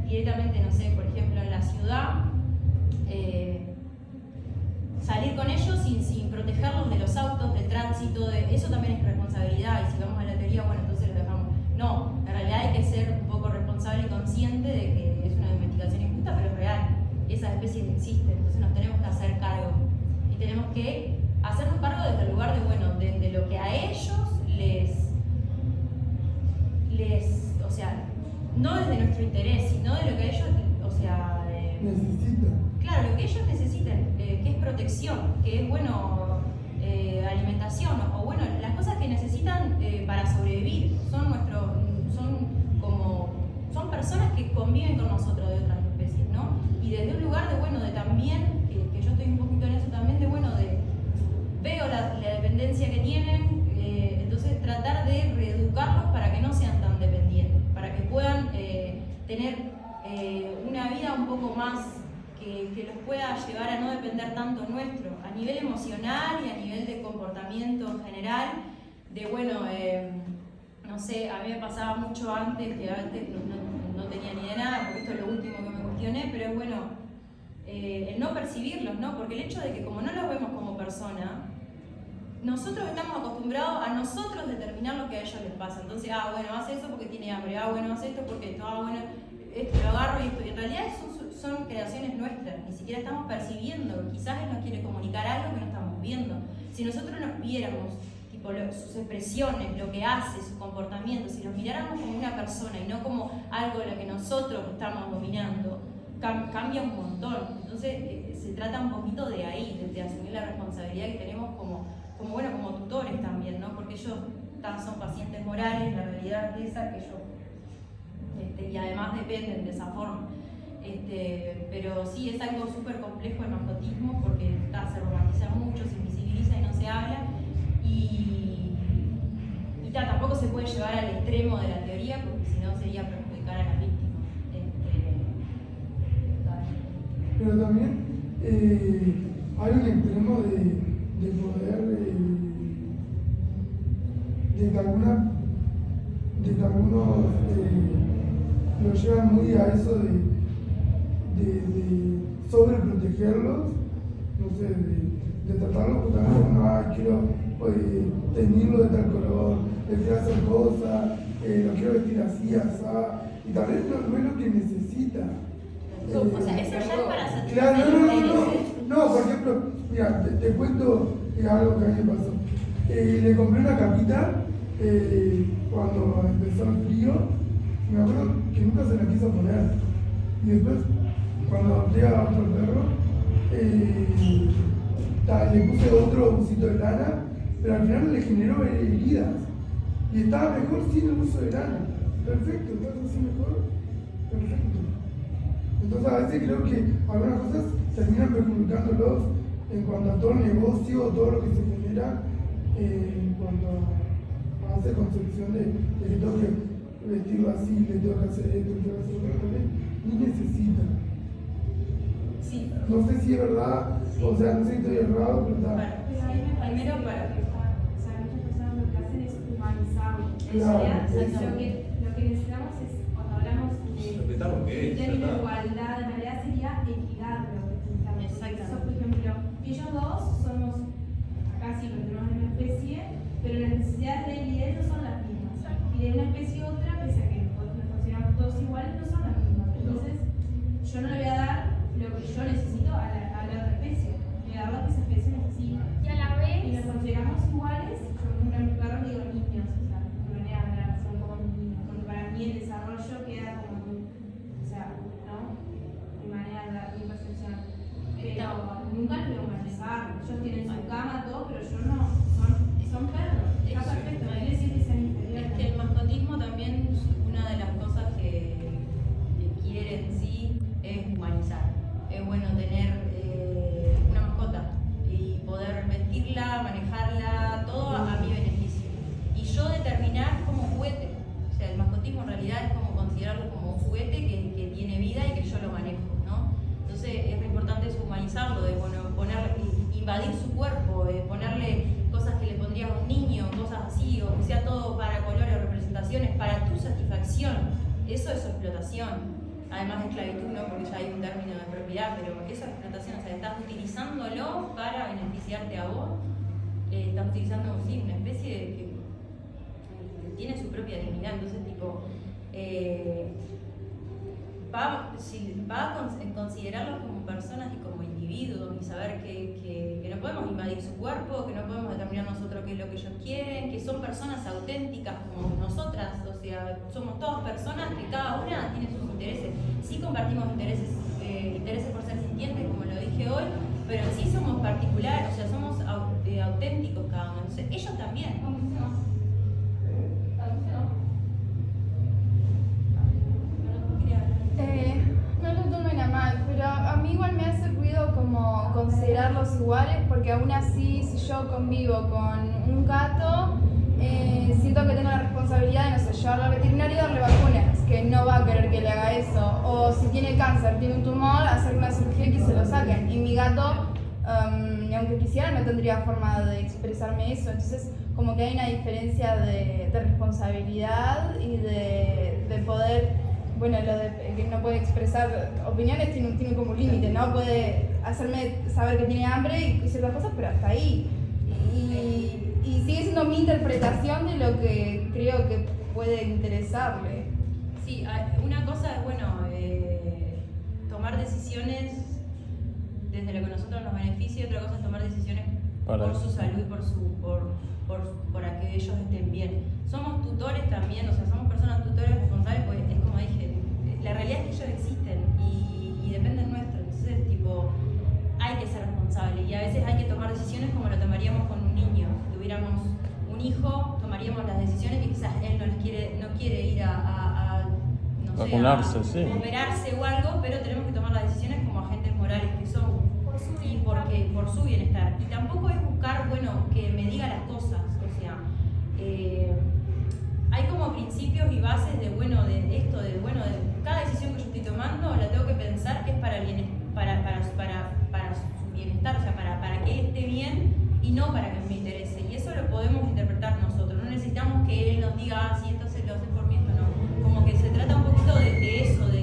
directamente, por ejemplo, en la ciudad, salir con ellos sin protegerlos de los autos, del tránsito, eso también es responsabilidad, y si vamos a la teoría, entonces los dejamos. No, en realidad hay que ser un poco responsable y consciente de que es una domesticación injusta, pero es real, y esas especies existen, entonces nos tenemos que hacer cargo, y tenemos que hacernos cargo desde el lugar de lo que a ellos no desde nuestro interés, sino de lo que ellos, necesitan. Claro, lo que ellos necesitan, que es protección, que es alimentación, las cosas que necesitan para sobrevivir. Son personas que conviven con nosotros de otras especies, ¿no? Y desde un lugar de también, que yo estoy un poquito en eso también, veo la dependencia que tienen, entonces tratar de reeducarlos para que no sean tan dependientes, para que puedan tener una vida un poco más que los pueda llevar a no depender tanto nuestro, a nivel emocional y a nivel de comportamiento en general, a mí me pasaba mucho antes, que antes no tenía ni de nada, porque esto es lo último que me cuestioné, pero es el no percibirlos, ¿no? Porque el hecho de que como no los vemos como persona, nosotros estamos acostumbrados a nosotros determinar lo que a ellos les pasa. Entonces, hace eso porque tiene hambre, hace esto porque esto lo agarro y esto. Y en realidad son creaciones nuestras, ni siquiera estamos percibiendo. Quizás él nos quiere comunicar algo que no estamos viendo. Si nosotros nos viéramos sus expresiones, lo que hace, su comportamiento, si nos miráramos como una persona y no como algo de lo que nosotros estamos dominando, cambia un montón. Entonces se trata un poquito de ahí, de asumir la responsabilidad que tenemos como tutores también, ¿no? Porque ellos son pacientes morales, la realidad es esa que ellos, y además dependen de esa forma. Pero sí, es algo súper complejo el mascotismo porque se romantiza mucho, se invisibiliza y no se habla. Y tampoco se puede llevar al extremo de la teoría porque si no sería perjudicar a las víctimas. Pero también hay un extremo de poder, de que algunos lo llevan muy a eso de sobreprotegerlos, no sé, de tratarlos justamente como, quiero teñirlo de tal color, le quiero hacer cosas, lo quiero vestir así, así, y tal vez no es lo que necesita. O sea, eso ya es para satisfacer Claro, los intereses. no, por ejemplo, mira, te cuento algo que a mí me pasó. Le compré una capita cuando empezó el frío, y me acuerdo que nunca se la quiso poner. Y después, cuando adopté a otro perro, le puse otro busito de lana, pero al final le generó heridas. Y estaba mejor sin el uso de lana. Perfecto, ¿estás así mejor? Perfecto. Entonces a veces creo que algunas cosas terminan perjudicándolos en cuanto a todo el negocio, todo lo que se genera en cuanto a esa concepción de que tengo que vestirlo así, le tengo que hacer esto, le tengo que hacer otro, también ni necesitan. Sí. No sé si es verdad, Sí. o sea, no sé si estoy errado, pero está. Pero a mí me parece Primero que para- o sea, muchas personas lo que hacen es humanizarlo. Claro, En realidad, eso. lo que necesitamos es, cuando hablamos Respetar lo que de es, término ¿verdad? de igualdad, en realidad sería equidad lo que necesitamos. Exactamente. Eso, por ejemplo, ellos dos somos, acá sí pertenecemos a una especie, pero las necesidades de él y de él no son las mismas. Y de una especie a otra, pese a que nos consideramos todos iguales, no son las mismas. Entonces, yo no le voy a dar lo que yo necesito a la otra especie. Le voy a dar lo que esa especie necesita. Y a la vez, Y nos consideramos iguales, por ejemplo, en mi perro digo niños, o sea, mi manera de hablar son como niños, porque para mí el desarrollo queda como muy, o sea, ¿no? Mi manera de hablar, mi percepción. Pero nunca los voy a humanizar, ellos tienen su cama, todo, pero yo no, son perros, está perfecto, no quiere decir que sean inferiores. Es que el mascotismo también, una de las cosas que quiere en sí es humanizar. Es bueno tener una mascota y poder vestirla, manejarla, todo a mi beneficio. Y yo determinar como juguete. O sea, el mascotismo en realidad es como considerarlo como un juguete que tiene vida y que yo lo manejo, ¿no? Entonces es muy importante eso, humanizarlo, de invadir su cuerpo, ponerle cosas que le pondrías a un niño, cosas así, o que sea todo para colores o representaciones, para tu satisfacción. Eso es explotación. Además de esclavitud, ¿no? Porque ya hay un término de propiedad, pero eso es explotación, o sea, estás utilizándolo para beneficiarte a vos, estás utilizando, sí, una especie que tiene su propia dignidad, entonces tipo, va a considerarlos como personas y como individuos y saber que no podemos invadir su cuerpo, que no podemos determinar nosotros qué es lo que ellos quieren, que son personas auténticas como nosotras, o sea, somos todas personas que cada una tiene sus intereses. Sí compartimos intereses por ser sintientes, como lo dije hoy, pero sí somos particulares, o sea, somos auténticos cada uno. Entonces, ellos también. No lo tomen a mal, pero a mí igual me hace ruido como considerarlos iguales, porque aún así, si yo convivo con un gato, siento que tengo la responsabilidad de, no sé, llevarlo al veterinario y darle vacunas, que no va a querer que le haga eso. O si tiene cáncer, tiene un tumor, hacer una cirugía y que se lo saquen. Y mi gato, ni aunque quisiera, no tendría forma de expresarme eso. Entonces, como que hay una diferencia de responsabilidad y de poder, bueno, lo de que no puede expresar opiniones tiene como un límite, ¿no? Puede hacerme saber que tiene hambre y ciertas cosas, pero hasta ahí. Y sigue siendo mi interpretación de lo que creo que puede interesarle. Sí, una cosa es, bueno, tomar decisiones desde lo que a nosotros nos beneficia, y otra cosa es tomar decisiones por su salud y para que ellos estén bien. Somos tutores también, o sea, somos personas tutores responsables, pues es como dije, la realidad es que ellos existen y que ser responsable y a veces hay que tomar decisiones como lo tomaríamos con un niño. Si tuviéramos un hijo, tomaríamos las decisiones que quizás él no quiere ir no sé, Vacunarse, sí. operarse o algo, pero tenemos que tomar las decisiones como agentes morales que somos y por su bienestar. Y tampoco es buscar, bueno, que me diga las cosas, o sea, hay como principios y bases de, bueno, de esto, de, bueno, de cada decisión que yo estoy tomando la tengo que pensar que es para su bienestar, o sea, para que él esté bien y no para que me interese. Y eso lo podemos interpretar nosotros, no necesitamos que él nos diga, ah, sí, esto se lo hace por mí, esto no. Como que se trata un poquito de eso, de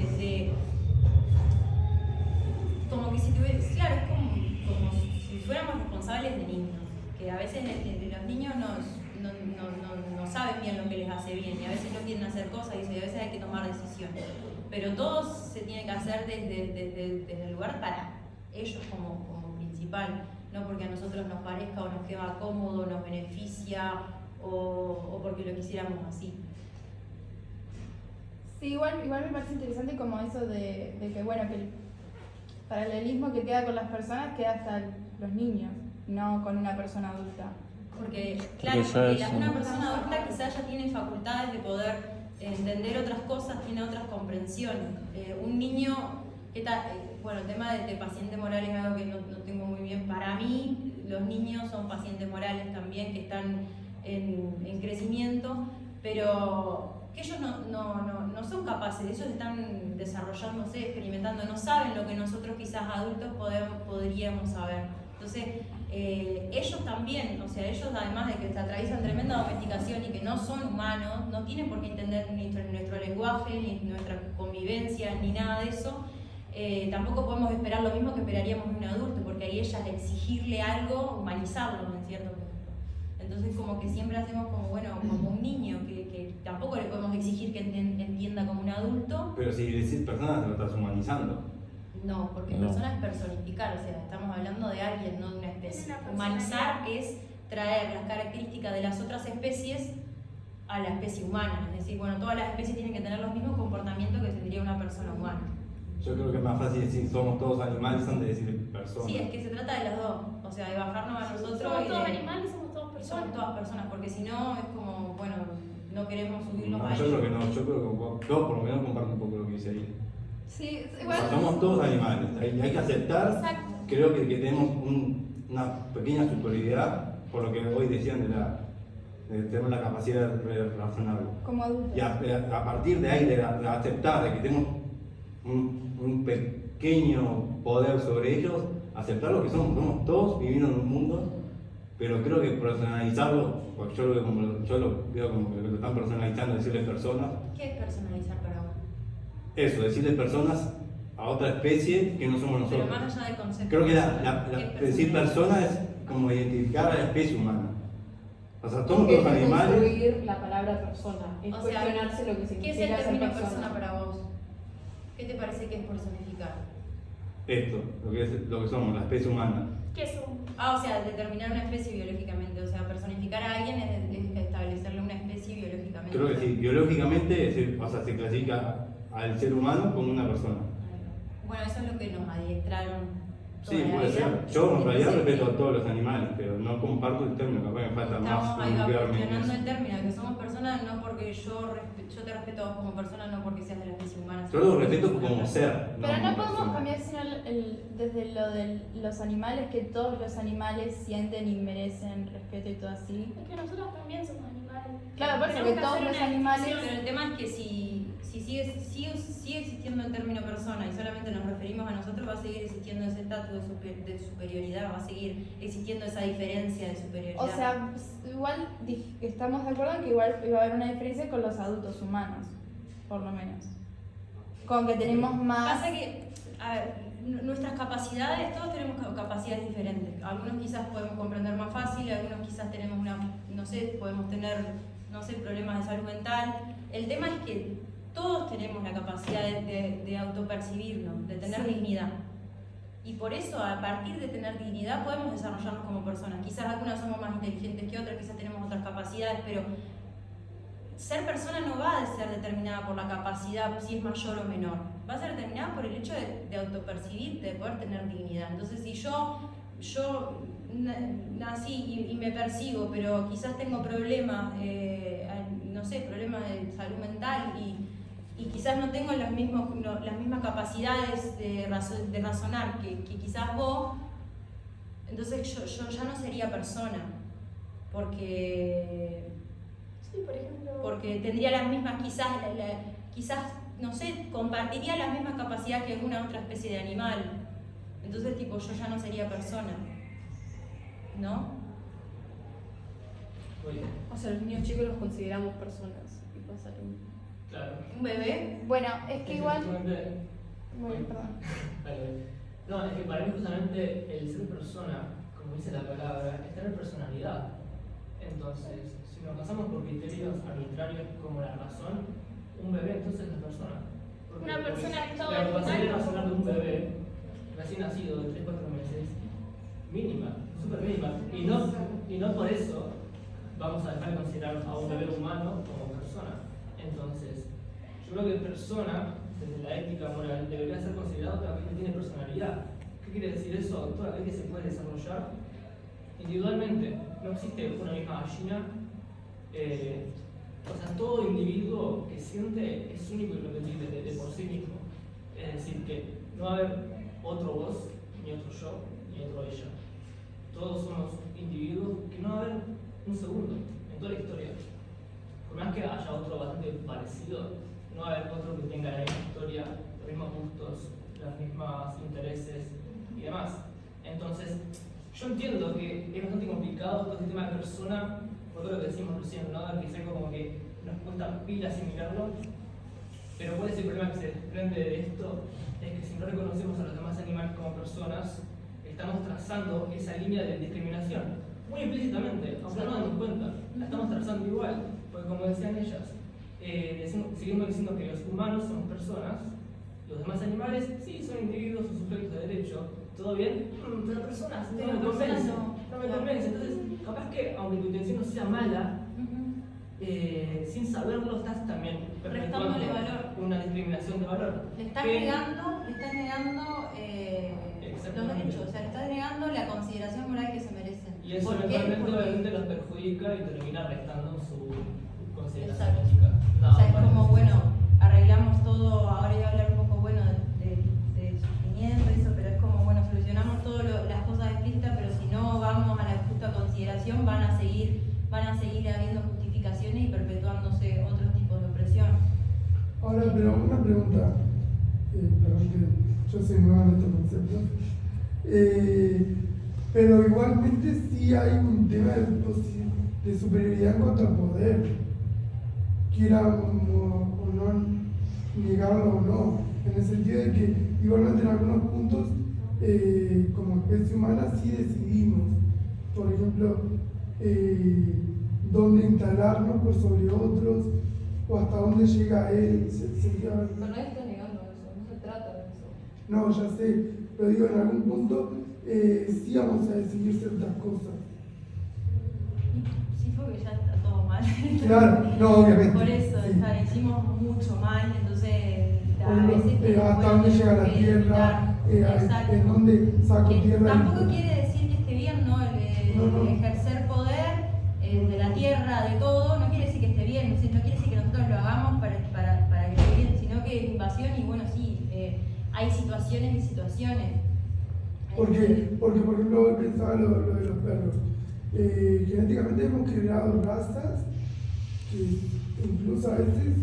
como que si tuviera, claro, es como si fuéramos responsables de niños, que a veces los niños no saben bien lo que les hace bien y a veces no quieren hacer cosas y a veces hay que tomar decisiones. Pero todo se tiene que hacer desde el lugar para ellos como principal, no porque a nosotros nos parezca o nos queda cómodo, nos beneficia o porque lo quisiéramos así. Sí, igual me parece interesante como eso de que, bueno, que el paralelismo que queda con las personas queda hasta los niños, no con una persona adulta. Porque, claro, una persona adulta quizás ya tiene facultades de poder entender otras cosas, tiene otras comprensiones. Un niño, bueno, el tema de paciente moral es algo que no tengo muy bien. Para mí, los niños son pacientes morales también, que están en crecimiento, pero que ellos no son capaces, ellos están desarrollándose, experimentando, no saben lo que nosotros quizás adultos podríamos saber. Entonces, ellos también, o sea, ellos además de que atraviesan tremenda domesticación y que no son humanos, no tienen por qué entender ni nuestro lenguaje, ni nuestra convivencia, ni nada de eso. Tampoco podemos esperar lo mismo que esperaríamos de un adulto, porque ahí ella exigirle algo, humanizarlo en cierto punto. Entonces como que siempre hacemos como, bueno, como un niño, que tampoco le podemos exigir que entienda como un adulto. Pero si decís personas, te lo estás humanizando. No, porque No. persona es personificar, o sea, estamos hablando de alguien, no de una especie. Es una Humanizar es traer las características de las otras especies a la especie humana. Es decir, bueno, todas las especies tienen que tener los mismos comportamientos que tendría una persona humana. Yo creo que es más fácil decir somos todos animales antes de decir personas. Sí, es que se trata de las dos, o sea, de bajarnos a nosotros Somos y todos de... animales, somos todos personas. Somos todas personas, porque si no es como, bueno, no queremos subirnos No, a yo ellos. creo que no, yo creo que yo por lo menos comparto un poco lo que dice ahí. Sí, O igual. sea, somos todos animales, hay que aceptar. Exacto. Creo que tenemos una pequeña superioridad, por lo que hoy decían de tener la capacidad de razonar. Como adultos. Y a partir de ahí, de aceptar de que tenemos un pequeño poder sobre ellos, aceptar lo que somos todos viviendo en un mundo, pero creo que personalizarlo, porque yo lo veo como que lo están personalizando, decirle personas, ¿Qué es personalizar para vos? eso, decirle personas a otra especie que no somos Pero nosotros. más allá del concepto. Creo que ¿Qué es decir personalizar? persona es como identificar a la especie humana. O sea, todos Es los animales. construir la palabra persona, es O sea, cuestionarse lo que ¿Qué es significa el ser término persona. persona para vos? ¿Qué te parece que es personificar? Esto, lo que somos, la especie humana. ¿Qué es un? O sea, determinar una especie biológicamente. O sea, personificar a alguien es establecerle una especie biológicamente. Creo que sí, biológicamente se clasifica al ser humano como una persona. Bueno, eso es lo que nos adiestraron. Sí, toda la puede vida. ser. Yo en realidad Entonces, respeto a todos los animales, pero no comparto el término, capaz me falta más estamos ahí ubicarme en cuestionando eso. el término de que somos personas, no porque yo te respeto a vos como persona, no porque seas de la especie humana. Yo lo respeto como ser. Pero no como podemos persona. cambiar sino desde lo de los animales, que todos los animales sienten y merecen respeto y todo así. Es que nosotros también somos animales. Claro, por eso Tenemos que que todos hacer los una animales- distinción. Pero el tema es que si sigue existiendo el término persona y solamente nos referimos a nosotros, va a seguir existiendo ese estatus de superioridad, va a seguir existiendo esa diferencia de superioridad. O sea, igual estamos de acuerdo en que igual iba a haber una diferencia con los adultos humanos, por lo menos. Con que tenemos más... Pasa que, a ver, nuestras capacidades, todos tenemos capacidades diferentes. Algunos quizás podemos comprender más fácil, algunos quizás tenemos podemos tener, problemas de salud mental. El tema es que todos tenemos la capacidad de autopercibirnos, de tener Sí. dignidad. Y por eso, a partir de tener dignidad, podemos desarrollarnos como personas. Quizás algunas somos más inteligentes que otras, quizás tenemos otras capacidades, pero ser persona no va a ser determinada por la capacidad, si es mayor o menor. Va a ser determinada por el hecho de autopercibirte, de poder tener dignidad. Entonces, si yo nací y me persigo, pero quizás tengo problemas, no sé, problemas de salud mental y quizás no tengo las mismas capacidades de razonar que quizás vos, entonces yo ya no sería persona, porque Sí, por ejemplo. porque tendría las mismas, quizás, no sé, compartiría las mismas capacidades que alguna otra especie de animal. Entonces, tipo, yo ya no sería persona, ¿no? Oye, O sea, los niños chicos los consideramos personas. Y pasa lo mismo. claro. Un bebé. Bueno, es que igual. Justamente- Bueno, perdón. Vale. No, es que para mí justamente el ser persona, como dice la palabra, es tener personalidad. Entonces, si nos basamos por criterios arbitrarios como la razón, un bebé entonces no es persona. Una persona en estado la capacidad de animal. razonar de un bebé recién nacido de 3-4 meses, mínima, súper mínima. Y no por eso vamos a dejar de considerar a un bebé humano como persona. Entonces, yo creo que persona, desde la ética moral, debería ser considerado toda aquel que tiene personalidad. ¿Qué quiere decir eso? Todo aquel que se puede desarrollar individualmente. No existe una misma gallina. O sea, todo individuo que siente es único y repetible de por sí mismo. Es decir, que no va a haber otro vos, ni otro yo, ni otro ella. Todos somos individuos que no va a haber un segundo en toda la historia. Por más que haya otro bastante parecido, no va a haber otro que tenga la misma historia, los mismos gustos, los mismos intereses y demás. Entonces, yo entiendo que es bastante complicado todo este tema de persona, por todo lo que decimos recién, ¿no? Que es algo como que nos cuesta pila asimilarlo, pero cuál es el problema que se desprende de esto, es que si no reconocemos a los demás animales como personas, estamos trazando esa línea de discriminación, muy implícitamente, aunque no nos damos cuenta, la estamos trazando igual, porque como decían ellas, seguimos diciendo que los humanos somos personas, los demás animales sí son individuos o sujetos de derecho, todo bien, pero personas no me convence, no me convence. Entonces, capaz que aunque tu intención no sea mala, sin saberlo estás también perpetuando Restándole valor. una discriminación de valor. Le estás Que- negando los Exactamente. derechos, o sea, le estás negando la consideración moral que se merecen. Y eso ¿Por qué? eventualmente Porque- obviamente los perjudica y termina restando su consideración Exacto. ética. O sea, es para como, eso. bueno, arreglamos todo, ahora iba a hablar un poco, bueno, de sufrimiento y eso, pero es como, bueno, solucionamos todas las cosas explícitas, pero si no vamos a la justa consideración, van a seguir habiendo justificaciones y perpetuándose otros tipos de opresión. Ahora, pero una pregunta, perdón que yo soy nueva en estos conceptos, pero igualmente sí hay un tema de superioridad en cuanto al poder, quiera o no negarlo o no, en el sentido de que igualmente en algunos puntos como especie humana sí decidimos, por ejemplo, dónde instalarnos por sobre otros o hasta dónde llega él. Pero nadie está negando eso, no se trata de eso. No, ya sé, pero digo, en algún punto sí vamos a decidir ciertas cosas. Sí, porque ya está todo mal. Claro, no, obviamente. Por eso, sí. hicimos mucho mal, entonces Por a ejemplo, veces... hasta dónde llega la tierra, exacto. en dónde saco Que tierra. tampoco quiere decir que esté bien, ¿no? No. Ejercer poder de la tierra, de todo, no quiere decir que esté bien, no quiere decir que nosotros lo hagamos para que esté bien, sino que es invasión y bueno, sí, hay situaciones y situaciones. Porque, por ejemplo, hoy pensaba lo de los perros. Genéticamente hemos creado razas que incluso a veces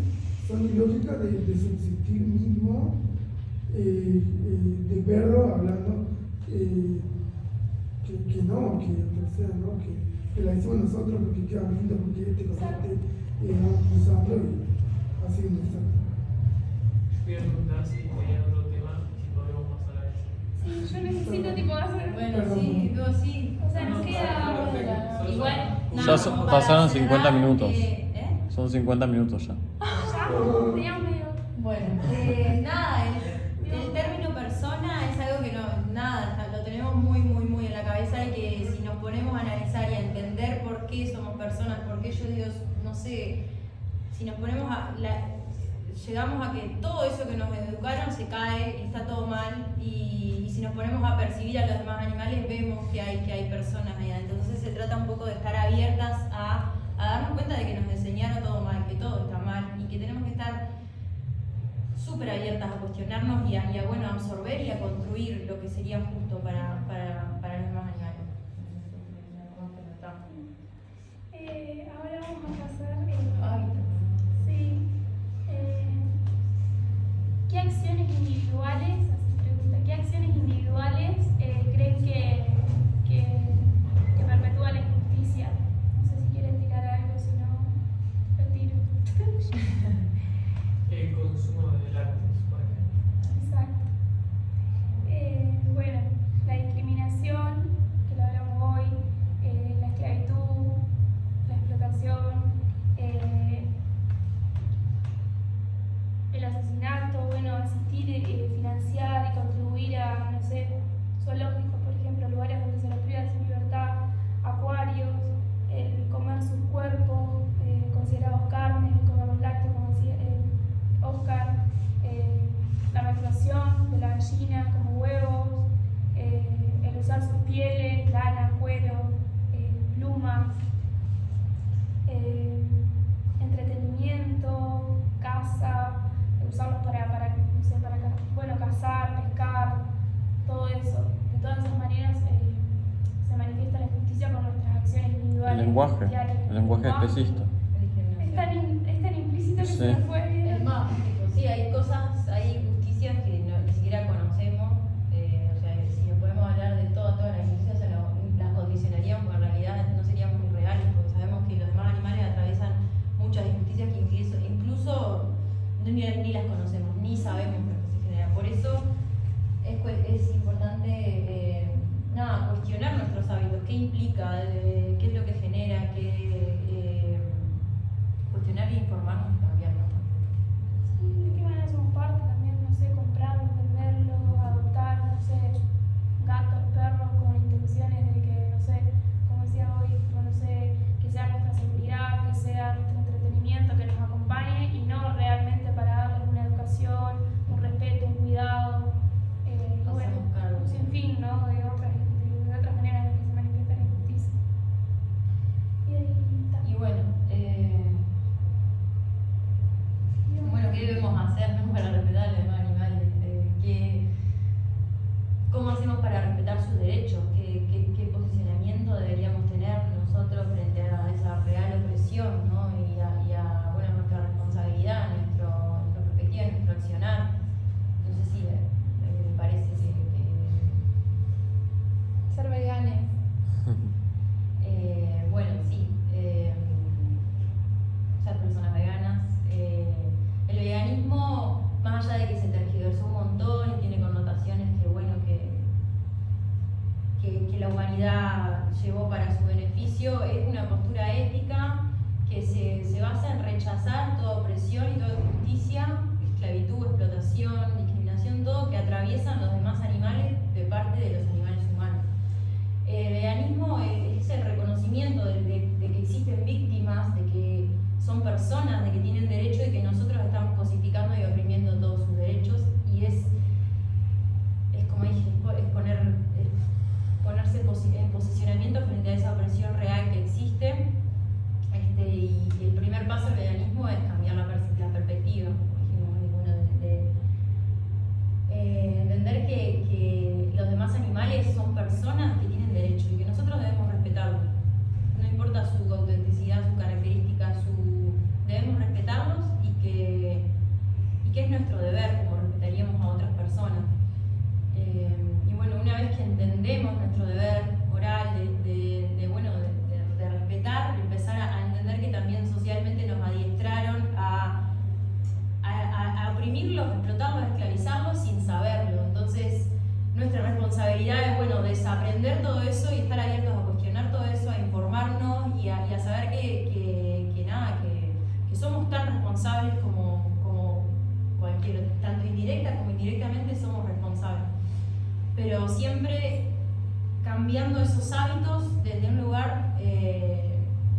son ilógicas de subsistir mismo, de perro hablando, que no, o sea, ¿no? Que la hicimos nosotros porque queda lindo, porque este con este vamos cruzando y así un desastre. Voy a preguntar si hay otro tema, si podemos pasar a eso. Sí, yo necesito tipo hacer. Bueno, sí, quedó así. O sea, nos queda. Perfecto. Igual. Ya como para pasaron cerrar, 50 minutos. ¿eh? Son 50 minutos ya. Ya, teníamos medio. Bueno, nada, el término persona es algo que lo tenemos muy en la cabeza y que si nos ponemos a analizar y a entender por qué somos personas, por qué yo digo, no sé, si nos ponemos llegamos a que todo eso que nos educaron se cae, está todo mal, y si nos ponemos a percibir a los demás animales vemos que hay personas ahí adentro. Entonces se trata un poco de estar abiertas a darnos cuenta de que nos enseñaron todo mal, que todo está mal, y que tenemos que estar súper abiertas a cuestionarnos y a bueno, absorber y a construir lo que sería justo para los demás animales. Ahora vamos a pasar ¿qué acciones individuales, así pregunta, ¿qué acciones individuales creen que perpetúa la injusticia? No sé si quieren tirar algo, si no, lo tiro. El consumo de lácteos, por ejemplo. Exacto. Bueno, la discriminación, que lo hablamos hoy, la esclavitud, la explotación, el asesinato, bueno, asistir, financiar y contribuir a, no sé, zoológicos, por ejemplo, lugares donde se les priva de su libertad, acuarios, el comer sus cuerpos considerados carnes, el comer los lácteos, como decía Oscar, la menstruación de la gallina como huevos, el usar sus pieles, lana, cuero, plumas, entretenimiento, caza, usarlos para no sé, bueno, cazar, pescar, todo eso. De todas esas maneras se manifiesta la injusticia con nuestras acciones individuales. El lenguaje especista. Es tan implícito que Sí. se nos fue. Es más, tipo, sí, hay cosas, hay injusticias que ni siquiera conocemos. O sea, si nos podemos hablar de todas las injusticias, las condicionaríamos, porque en realidad no serían muy reales, porque sabemos que los demás animales atraviesan muchas injusticias que incluso ni las conocemos, ni sabemos lo que se genera. Por eso es importante cuestionar nuestros hábitos, qué implica, qué es lo que genera, cuestionar e informarnos y cambiarnos. Sí, de qué manera somos parte también, no sé, comprarlos, venderlos, adoptar, no sé, gatos, perros con intenciones de que, no sé, como decía hoy, no sé, que sea nuestra seguridad, que sea nuestro entretenimiento, que nos acompañe y no realmente para darles una educación, un respeto, un cuidado, y bueno, un sinfín, ¿no? De otras maneras en las que se manifiesta la injusticia. Y ahí está. Y bueno, ¿qué debemos hacer, ¿no? Para respetar a los demás animales? ¿Cómo hacemos para respetar sus derechos? ¿Qué posicionamiento deberíamos tener nosotros frente a esa real opresión, ¿no? y a bueno, nuestra responsabilidad, nuestra perspectiva, nuestro accionar? Entonces sí, me parece que Ser veganes. bueno, sí, ser personas veganas. El veganismo, más allá de que se tergiversó un montón y tiene connotaciones que, bueno, que la humanidad llevó para su beneficio, es una postura ética que se basa en rechazar toda opresión y toda injusticia, esclavitud, explotación, discriminación, todo que atraviesan los demás animales de parte de los animales humanos. El veganismo es el reconocimiento de que existen víctimas, de que son personas, de que tienen derecho y que nosotros estamos cosificando y oprimiendo todos sus derechos, y es como dije, es ponerse en posicionamiento frente a esa opresión real que existe. Y el primer paso del veganismo es cambiar la perspectiva, entender que los demás animales son personas que tienen derecho y que nosotros debemos respetarlos. No importa su autenticidad, su característica, debemos respetarlos y que es nuestro deber, como respetaríamos a otras personas. Y bueno, una vez que entendemos nuestro deber moral de respetar, empezar a entender que también socialmente nos adiestraron a oprimirlos, explotarlos, esclavizarlos sin saberlo. Entonces, nuestra responsabilidad es, bueno, desaprender todo eso y estar abiertos a cuestionar todo eso, a informarnos y a saber que somos tan responsables como cualquier, tanto indirecta como indirectamente somos responsables. Pero siempre cambiando esos hábitos desde un lugar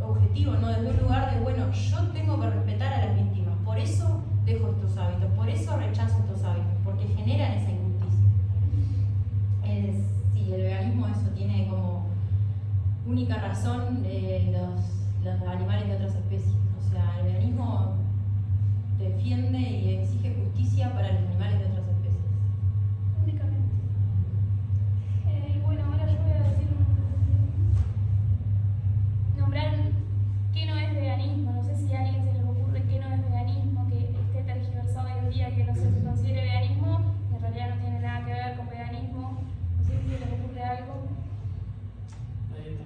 objetivo, no desde un lugar de, bueno, yo tengo que respetar a las víctimas, por eso dejo estos hábitos, por eso rechazo estos hábitos, porque generan esa injusticia. Sí, el veganismo eso tiene como única razón los animales de otras especies. O sea, el veganismo defiende y exige justicia para los animales de otras especies. Únicamente. Bueno, ahora yo voy a decir nombrar qué no es veganismo. No sé si a alguien se les ocurre qué no es veganismo, que esté tergiversado hoy en día, que no se considere veganismo, y en realidad no tiene nada que ver con veganismo. No sé si se les ocurre algo. La dieta,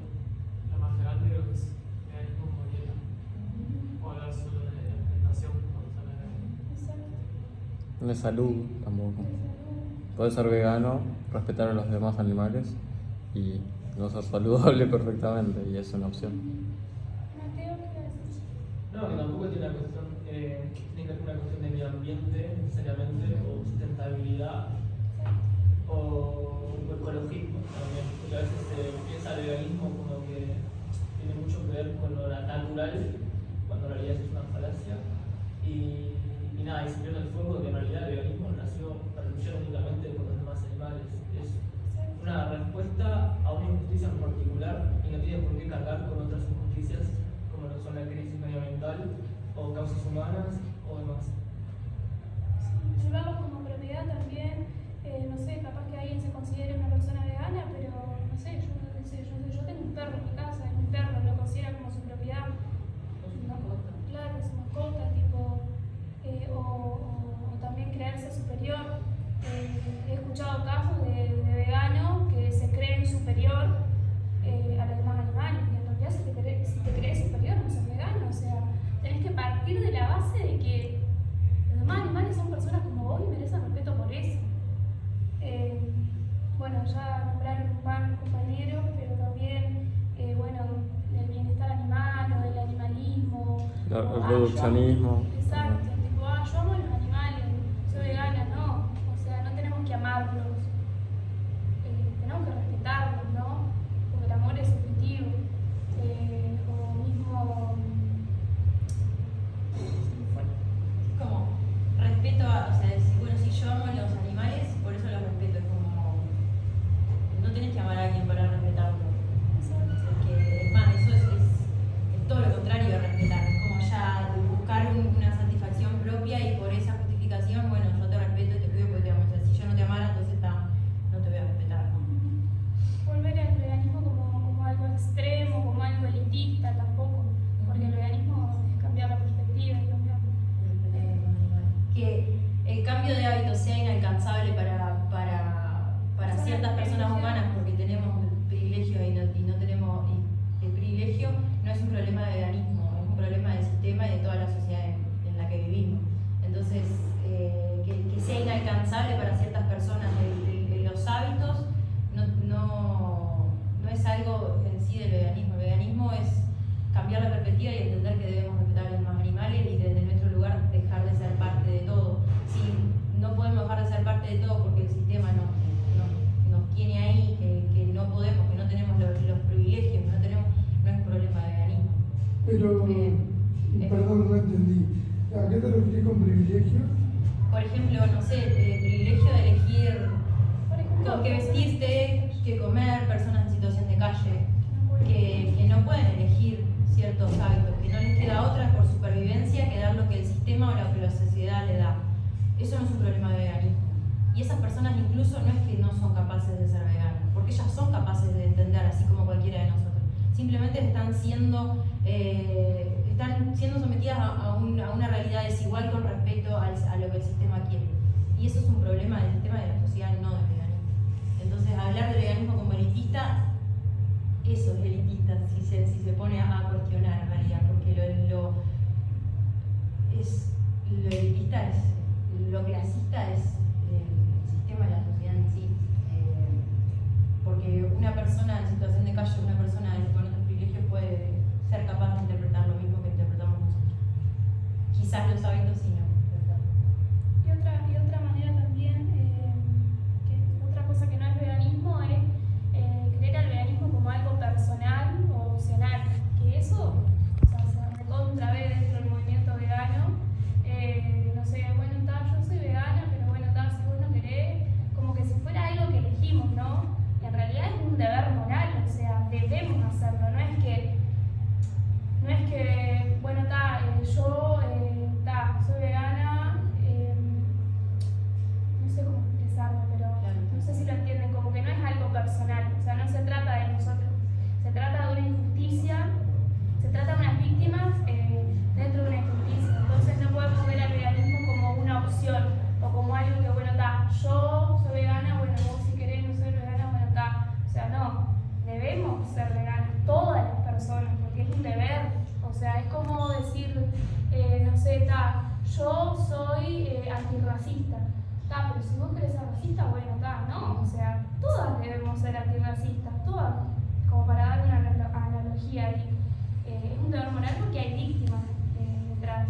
la más grande creo que es veganismo como dieta. O hablar solo de alimentación cuando se habla de veganismo. Exacto. De salud tampoco. De salud. Puedes ser vegano, respetar a los demás animales y no ser saludable perfectamente, y es una opción. Mateo, ¿qué haces? No, que tampoco tiene una cuestión, tiene que ver una cuestión de medio ambiente necesariamente, o sustentabilidad, o ecologismo también, porque a veces se piensa el veganismo como que tiene mucho que ver con lo natural, cuando en realidad eso es una falacia, y nada, y se pierde el foco de que en realidad el veganismo nació para luchar únicamente con los demás animales. Es una respuesta a una injusticia en particular y no tiene por qué cargar con otras injusticias como lo son la crisis medioambiental o causas humanas o demás. Sí, llevarlos como propiedad también, no sé, capaz que alguien se considere una persona vegana, pero no sé, yo tengo un perro en mi casa, es mi perro, lo considera como su propiedad. Claro, es mascota, tipo, o también creerse superior. He escuchado casos de veganos que se creen superior a los demás animales, y en realidad si te crees superior no sos vegano. O sea, tenés que partir de la base de que los demás animales son personas como vos y merecen respeto por eso. Bueno, ya nombraron un compañero, pero también, bueno, el bienestar animal o el animalismo. El o, reduccionismo. Exacto, tipo, yo amo a los animales, soy vegana, no. O sea, no tenemos que amarlos, tenemos que respetarlos, ¿no? Porque el amor es subjetivo. O mismo. Como respeto a, o sea, bueno, si yo amo a los animales, por eso los respeto, es como, no tenés que amar a alguien para respetarlo. Es que, es más, eso es todo lo contrario de respetar, es como ya buscar una satisfacción propia y por esa justificación, bueno, yo te respeto y te cuido porque te amo. O sea, si yo no te amara, entonces no te voy a respetar, ¿no? Volver al veganismo como algo extremo, como algo elitista tampoco, porque el veganismo es cambiar la perspectiva y cambiar. Que el cambio de hábitos sea inalcanzable para ciertas personas humanas porque tenemos privilegios y no tenemos el privilegio, no es un problema de veganismo, es un problema del sistema y de toda la sociedad en la que vivimos. Entonces, que sea inalcanzable para ciertas personas los hábitos no es algo en sí del veganismo. El veganismo es cambiar la perspectiva y entender que debemos respetar a los demás animales y desde nuestro lugar dejar de ser parte de todo. Si no podemos dejar de ser parte de todo porque el sistema nos tiene ahí, que no podemos, que no tenemos los privilegios, no es un problema de veganismo. Pero, perdón, no entendí. ¿A qué te refieres con privilegio? Por ejemplo, no sé, el privilegio de elegir Por ejemplo, qué vestirte, qué comer, personas en situación de calle, que no pueden elegir ciertos hábitos, que no les queda otra por supervivencia que dar lo que el sistema o lo que la sociedad le da. Eso no es un problema de veganismo. Y esas personas incluso no es que no son capaces de ser veganas, porque ellas son capaces de entender así como cualquiera de nosotros. Simplemente están siendo sometidas a una realidad desigual con respecto a lo que el sistema quiere. Y eso es un problema del sistema de la sociedad, no del veganismo. Entonces, hablar del veganismo como elitista, eso es elitista, si se pone a cuestionar en realidad, porque lo elitista es, lo clasista es el sistema de la sociedad en sí. Porque una persona en situación de calle, una persona con otros privilegios puede ser capaz de interpretar lo mismo que interpretamos nosotros. Quizás los hábitos sí no. y otra manera también, otra cosa que no es veganismo es creer al veganismo como algo personal o opcional, que eso, o sea, se recontra ve dentro del movimiento vegano, no sé, antirracista. Pero si vos querés ser racista, bueno, no. O sea, todas debemos ser antirracistas, todas. Como para dar una analogía ahí. Es un deber moral porque hay víctimas detrás.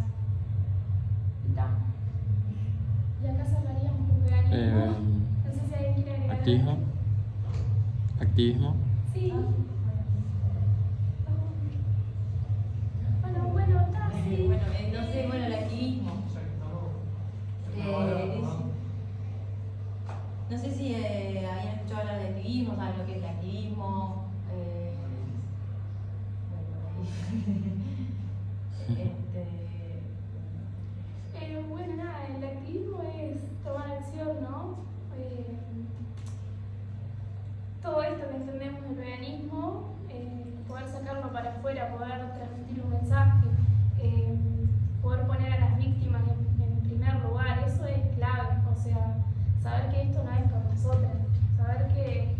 Y acá cerraríamos con veganismo. No sé si alguien quiere agregar. Activismo. Activismo. Sí. Bueno, está, sí. Bueno, no sé, bueno, el activismo. No sé si habían escuchado hablar de activismo, saben lo que es el activismo. Bueno, nada, el activismo es tomar acción, ¿no? Todo esto que entendemos del veganismo, poder sacarlo para afuera, poder transmitir un mensaje, poder poner a las víctimas en primer lugar, eso es clave. O sea, saber que esto no es por nosotras, saber que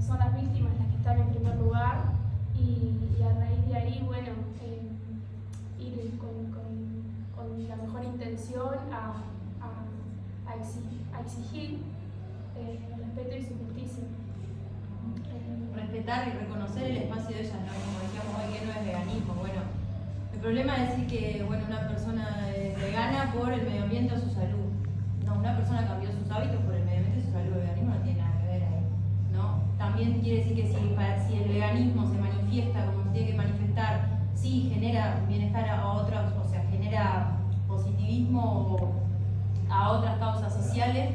son las víctimas las que están en primer lugar y a raíz de ahí, bueno, ir con la mejor intención a exigir respeto y su justicia. Respetar y reconocer el espacio de ellas, ¿no? Como decíamos hoy, que no es veganismo. Bueno, el problema es decir que bueno, una persona es vegana por el medio ambiente o su salud. No, una persona cambió sus hábitos por el medio ambiente y su salud. El veganismo no tiene nada que ver ahí, ¿no? También quiere decir que si el veganismo se manifiesta como se tiene que manifestar, sí genera bienestar a otros, o sea, genera positivismo a otras causas sociales,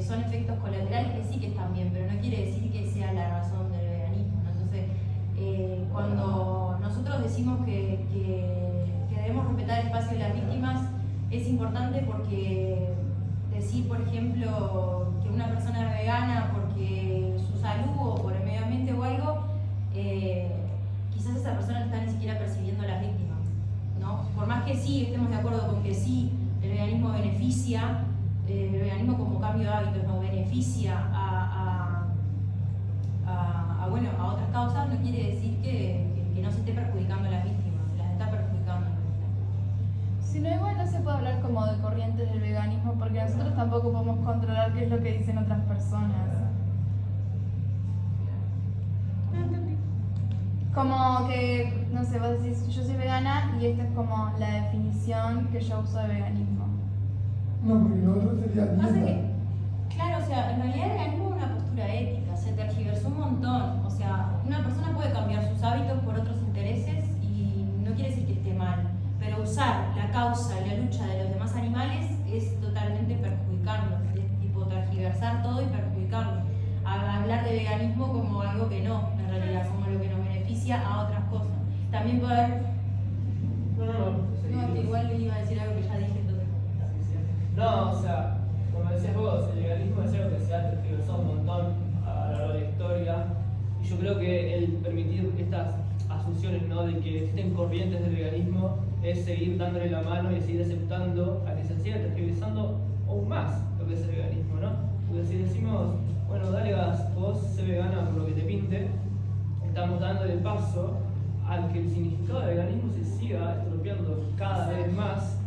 son efectos colaterales que sí que están bien, pero no quiere decir que sea la razón del veganismo, ¿no? Entonces, cuando nosotros decimos que debemos respetar el espacio de las víctimas, es importante porque decir, por ejemplo, que una persona es vegana porque su salud o por el medio ambiente o algo, quizás esa persona no está ni siquiera percibiendo a las víctimas, ¿no? Por más que sí estemos de acuerdo con que sí, el veganismo beneficia, el veganismo como cambio de hábitos no beneficia bueno, a otras causas, no quiere decir que no se esté perjudicando a las víctimas, se las está perjudicando. Si no, igual no se puede hablar como de corrientes del veganismo porque nosotros tampoco podemos controlar qué es lo que dicen otras personas. Como que, no sé, vos decís, yo soy vegana y esta es como la definición que yo uso de veganismo. No, porque lo otro sería Pasa dieta. que, claro, o sea, en realidad el veganismo es una postura ética, se tergiversó un montón. O sea, una persona puede cambiar sus hábitos por otros intereses y no quiere decir que esté mal, pero usar la causa y la lucha de los demás animales es totalmente perjudicarlos, es tipo tergiversar todo y perjudicarlos. Hablar de veganismo como algo que no, en realidad, como lo que nos beneficia a otras cosas. También poder... No, igual iba a decir algo que ya dije, entonces... No, o sea, como decías vos, el veganismo es algo que se ha tergiversado un montón a lo largo de la historia. Y yo creo que el permitir estas asunciones, ¿no?, de que existen corrientes del veganismo es seguir dándole la mano y seguir aceptando a que se siga tergiversando aún más lo que es el veganismo, ¿no? Porque si decimos, bueno, dale gas, vos sé vegana por lo que te pinte, estamos dándole paso al que el significado del veganismo se siga estropeando cada vez más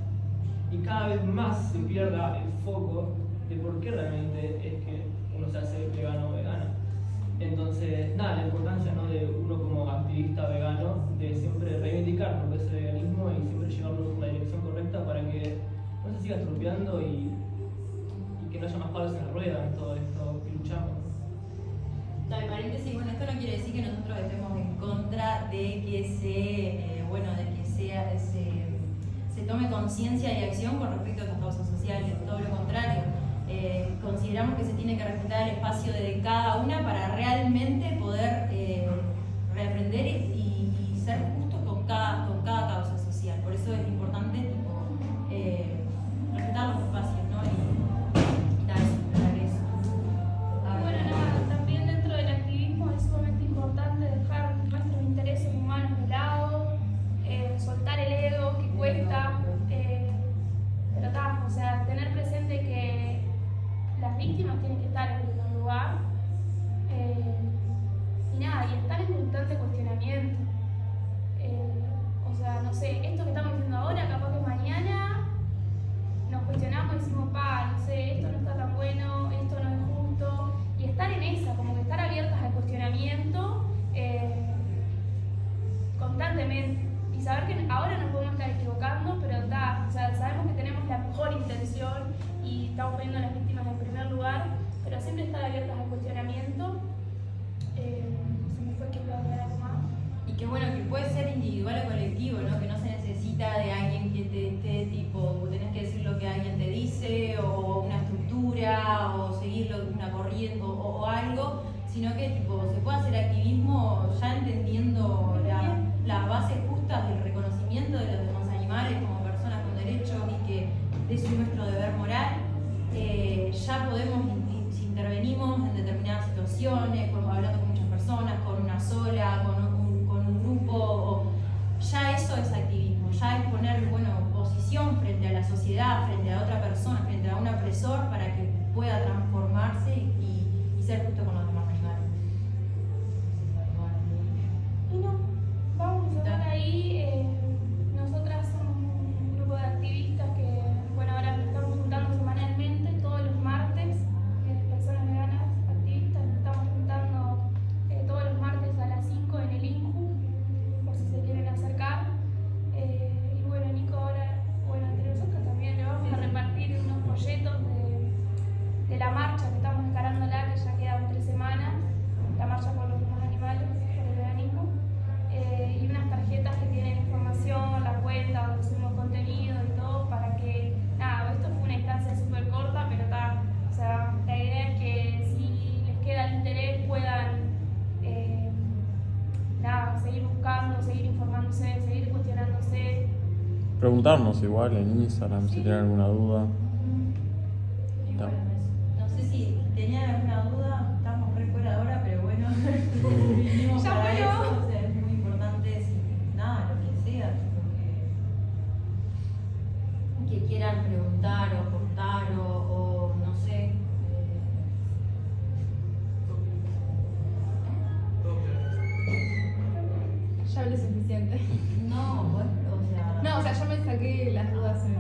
y cada vez más se pierda el foco de por qué realmente es que uno se hace vegano o vegana. Entonces, nada, la importancia, ¿no?, de uno como activista vegano de siempre reivindicar lo que es el veganismo y siempre llevarlo en la dirección correcta para que no se siga estropeando y que no haya más palos en la rueda en todo esto que luchamos. Dale, paréntesis, bueno, esto no quiere decir que nosotros estemos en contra de que se tome conciencia y acción con respecto a estas causas sociales, todo lo contrario. Consideramos que se tiene que respetar el espacio de cada una para realmente poder reaprender y ser justos con cada causa social. Por eso es importante respetar los espacios, ¿no? Y dar eso. Bueno, nada, también dentro del activismo es sumamente importante dejar nuestros intereses humanos de lado, soltar el ego que cuesta, pero o sea, tener presente que las víctimas tienen que estar en primer lugar y nada, y estar en constante cuestionamiento. una corriente o algo, sino que tipo, se puede hacer activismo ya entendiendo las bases justas del reconocimiento de los demás animales como personas con derechos y que eso es nuestro deber moral. Ya podemos, si intervenimos en determinadas situaciones, hablando con muchas personas, con una sola, con un grupo, ya eso es activismo, ya es poner posición frente a la sociedad, frente a otra persona, frente a un opresor para que pueda transformarse y ser justo con los demás animales. Y no, vamos a estar ahí. Nosotras somos un grupo de activistas que, ahora nos estamos juntando semanalmente, todos los martes, personas veganas activistas, nos estamos juntando todos los martes a las 5 en el INJU, por si se quieren acercar. Y Nico ahora, entre nosotros también le vamos a repartir unos folletos de la marcha que estamos encarándola, que ya quedan 3 semanas, la marcha por los demás animales, por el veganismo, y unas tarjetas que tienen información, la cuenta, donde subimos contenido y todo, para que, esto fue una instancia súper corta, pero la idea es que si les queda el interés puedan, seguir buscando, seguir informándose, seguir cuestionándose. Preguntarnos igual en Instagram si tienen alguna duda. Y bueno, no sé si tenían alguna duda, estamos re fuera de hora, pero bueno, vinimos Ya para bueno. eso, o sea, es muy importante lo que sea, que quieran preguntar o aportar o no sé. Todo claro. Ya hablé suficiente. No, bueno, o sea. No, o sea, yo me saqué las dudas en